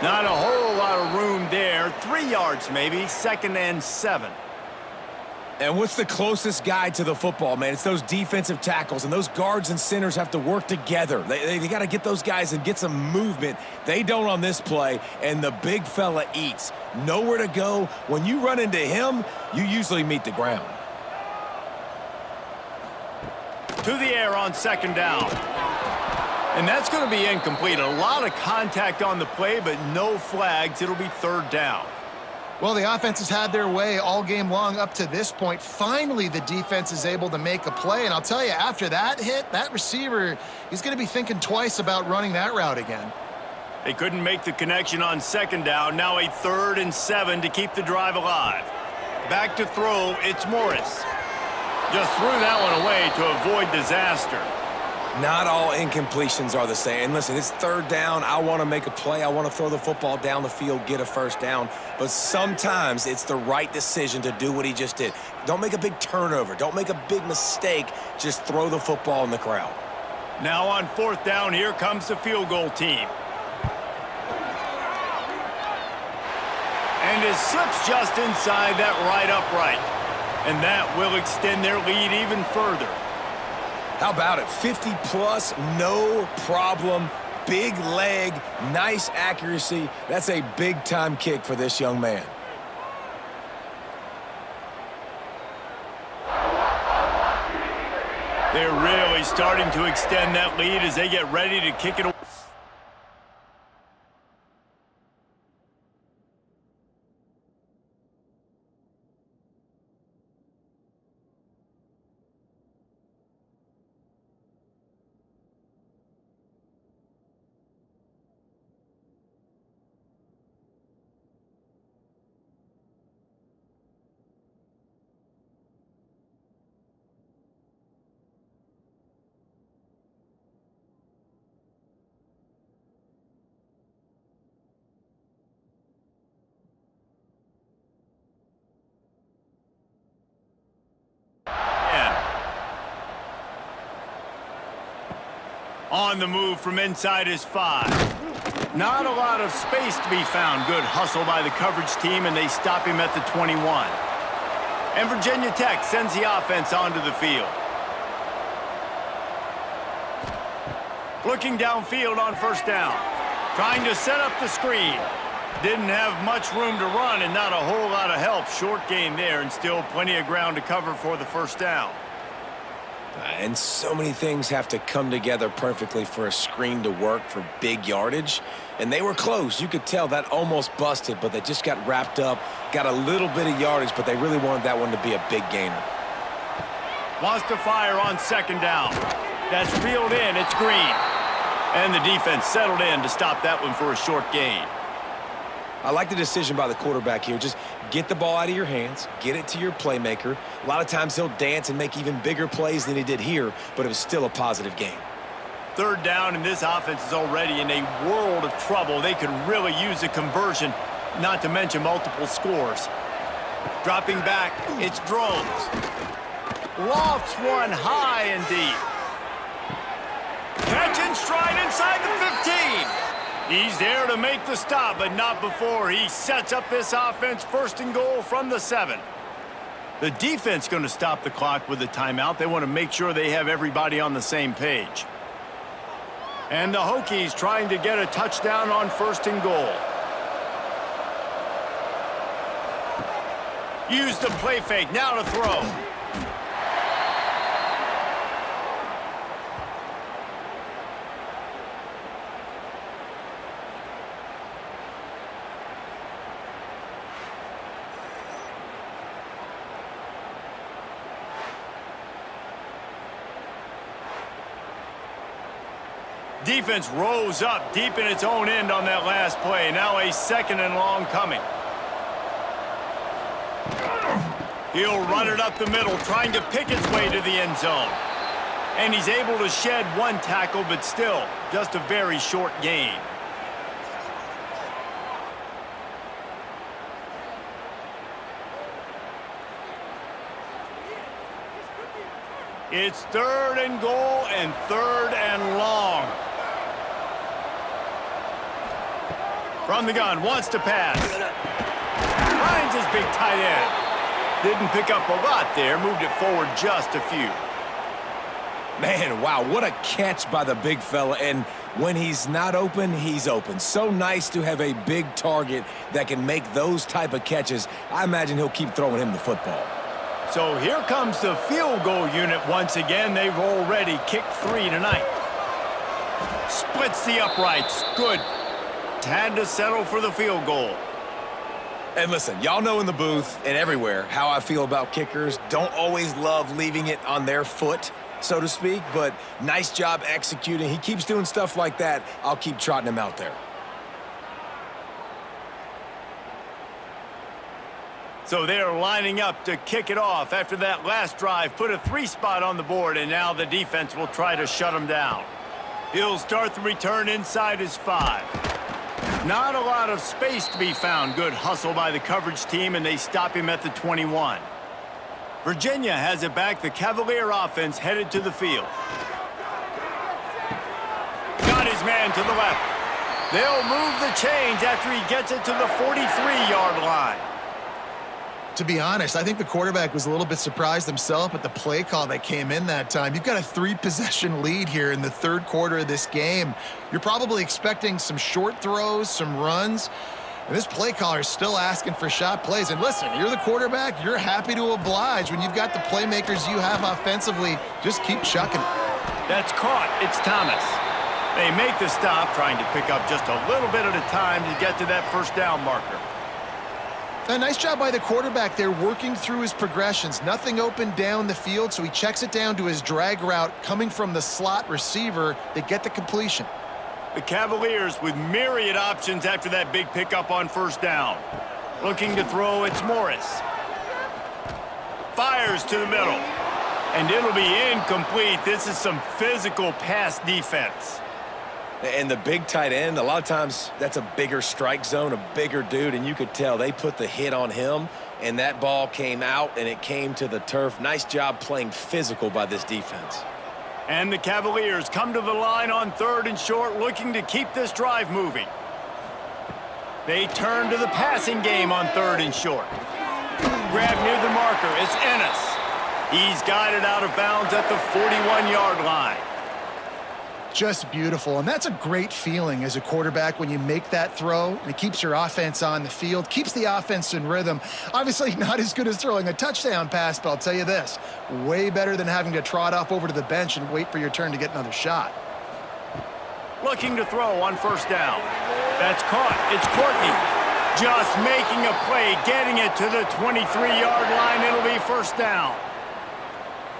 Not a whole lot of room there. 3 yards maybe, 2nd and 7. And what's the closest guy to the football, man? It's those defensive tackles, and those guards and centers have to work together. They got to get those guys and get some movement. They don't on this play, and the big fella eats. Nowhere to go. When you run into him, you usually meet the ground. To the air on 2nd down. And that's going to be incomplete. A lot of contact on the play, but no flags. It'll be 3rd down. Well, the offense has had their way all game long up to this point. Finally, the defense is able to make a play. And I'll tell you, after that hit, that receiver, he's going to be thinking twice about running that route again. They couldn't make the connection on 2nd down. Now a 3rd and 7 to keep the drive alive. Back to throw, it's Morris. Just threw that one away to avoid disaster. Not all incompletions are the same. And listen, it's third down. I want to make a play. I want to throw the football down the field, get a first down. But sometimes it's the right decision to do what he just did. Don't make a big turnover. Don't make a big mistake. Just throw the football in the crowd. Now on fourth down, here comes the field goal team. And it slips just inside that right upright. And that will extend their lead even further. How about it? 50-plus, no problem. Big leg, nice accuracy. That's a big-time kick for this young man. They're really starting to extend that lead as they get ready to kick it away. On the move from inside his 5. Not a lot of space to be found. Good hustle by the coverage team, and they stop him at the 21. And Virginia Tech sends the offense onto the field. Looking downfield on first down. Trying to set up the screen. Didn't have much room to run and not a whole lot of help. Short gain there and still plenty of ground to cover for the first down. And so many things have to come together perfectly for a screen to work for big yardage. And they were close. You could tell that almost busted, but they just got wrapped up, got a little bit of yardage, but they really wanted that one to be a big gainer. Wants to fire on second down. That's reeled in. It's Green. And the defense settled in to stop that one for a short gain. I like the decision by the quarterback here. Just get the ball out of your hands, get it to your playmaker. A lot of times he'll dance and make even bigger plays than he did here, but it was still a positive game. Third down, and this offense is already in a world of trouble. They could really use a conversion, not to mention multiple scores. Dropping back, it's Drones. Lofts one high and deep. Catch and stride inside the 15. He's there to make the stop, but not before he sets up this offense first and goal from the 7. The defense going to stop the clock with a timeout. They want to make sure they have everybody on the same page. And the Hokies trying to get a touchdown on first and goal. Use the play fake, now to throw. Defense rose up deep in its own end on that last play. Now a second and long coming. He'll run it up the middle, trying to pick its way to the end zone. And he's able to shed one tackle, but still, just a very short gain. It's third and goal and third and long. From the gun, wants to pass. Finds his big tight end. Didn't pick up a lot there, moved it forward just a few. Man, wow, what a catch by the big fella. And when he's not open, he's open. So nice to have a big target that can make those type of catches. I imagine he'll keep throwing him the football. So here comes the field goal unit once again. They've already kicked 3 tonight. Splits the uprights. Good. Had to settle for the field goal. And listen, y'all know in the booth and everywhere how I feel about kickers. Don't always love leaving it on their foot, so to speak, but nice job executing. He keeps doing stuff like that. I'll keep trotting him out there. So they are lining up to kick it off after that last drive. Put a 3-spot on the board, and now the defense will try to shut them down. He'll start the return inside his 5. Not a lot of space to be found. Good hustle by the coverage team, and they stop him at the 21. Virginia has it back. The Cavalier offense headed to the field. Got his man to the left. They'll move the chains after he gets it to the 43-yard line. To be honest, I think the quarterback was a little bit surprised himself at the play call that came in that time. You've got a 3-possession lead here in the third quarter of this game. You're probably expecting some short throws, some runs. And this play caller is still asking for shot plays. And listen, you're the quarterback. You're happy to oblige when you've got the playmakers you have offensively. Just keep chucking it. That's caught. It's Thomas. They make the stop, trying to pick up just a little bit at a time to get to that first down marker. A nice job by the quarterback there, working through his progressions. Nothing open down the field, so he checks it down to his drag route coming from the slot receiver. They get the completion. The Cavaliers with myriad options after that big pickup on first down. Looking to throw, it's Morris. Fires to the middle. And it'll be incomplete. This is some physical pass defense. And the big tight end, a lot of times that's a bigger strike zone, a bigger dude, and you could tell they put the hit on him, and that ball came out, and it came to the turf. Nice job playing physical by this defense. And the Cavaliers come to the line on 3rd and short, looking to keep this drive moving. They turn to the passing game on 3rd and short. Grab near the marker, it's Ennis. He's guided out of bounds at the 41-yard line. Just beautiful, and that's a great feeling as a quarterback when you make that throw, and it keeps your offense on the field, keeps the offense in rhythm. Obviously not as good as throwing a touchdown pass, but I'll tell you this, way better than having to trot off over to the bench and wait for your turn to get another shot. Looking to throw on first down. That's caught. It's Courtney. Just making a play, getting it to the 23-yard line. It'll be first down.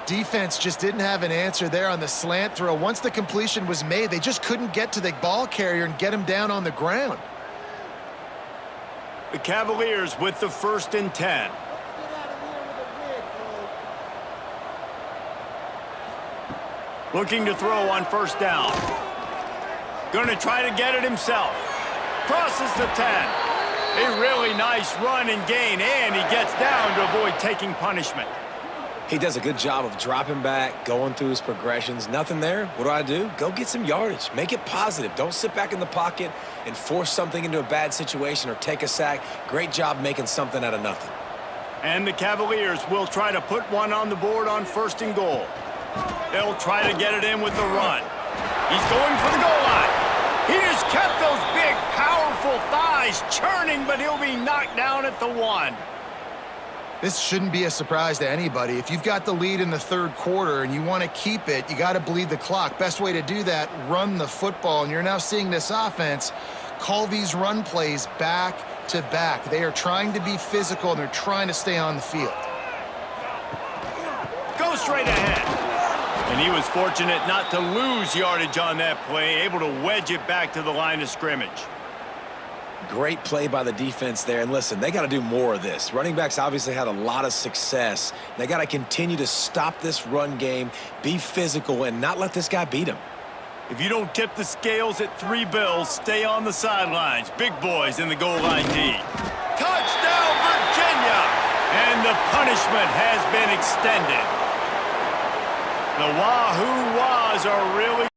Defense just didn't have an answer there on the slant throw. Once the completion was made, they just couldn't get to the ball carrier and get him down on the ground. The Cavaliers with the 1st and 10. Looking to throw on first down. Going to try to get it himself. Crosses the 10. A really nice run and gain, and he gets down to avoid taking punishment. He does a good job of dropping back, going through his progressions. Nothing there. What do? Go get some yardage. Make it positive. Don't sit back in the pocket and force something into a bad situation or take a sack. Great job making something out of nothing. And the Cavaliers will try to put one on the board on 1st and goal. They'll try to get it in with the run. He's going for the goal line. He just kept those big, powerful thighs churning, but he'll be knocked down at the 1. This shouldn't be a surprise to anybody. If you've got the lead in the third quarter and you want to keep it, you got to bleed the clock. Best way to do that, run the football. And you're now seeing this offense call these run plays back to back. They are trying to be physical, and they're trying to stay on the field. Go straight ahead. And he was fortunate not to lose yardage on that play, able to wedge it back to the line of scrimmage. Great play by the defense there. And listen, they got to do more of this. Running backs obviously had a lot of success. They got to continue to stop this run game, be physical, and not let this guy beat him. If you don't tip the scales at 3 bills, stay on the sidelines. Big boys in the goal line D. Touchdown, Virginia! And the punishment has been extended. The Wahoo Wahs are really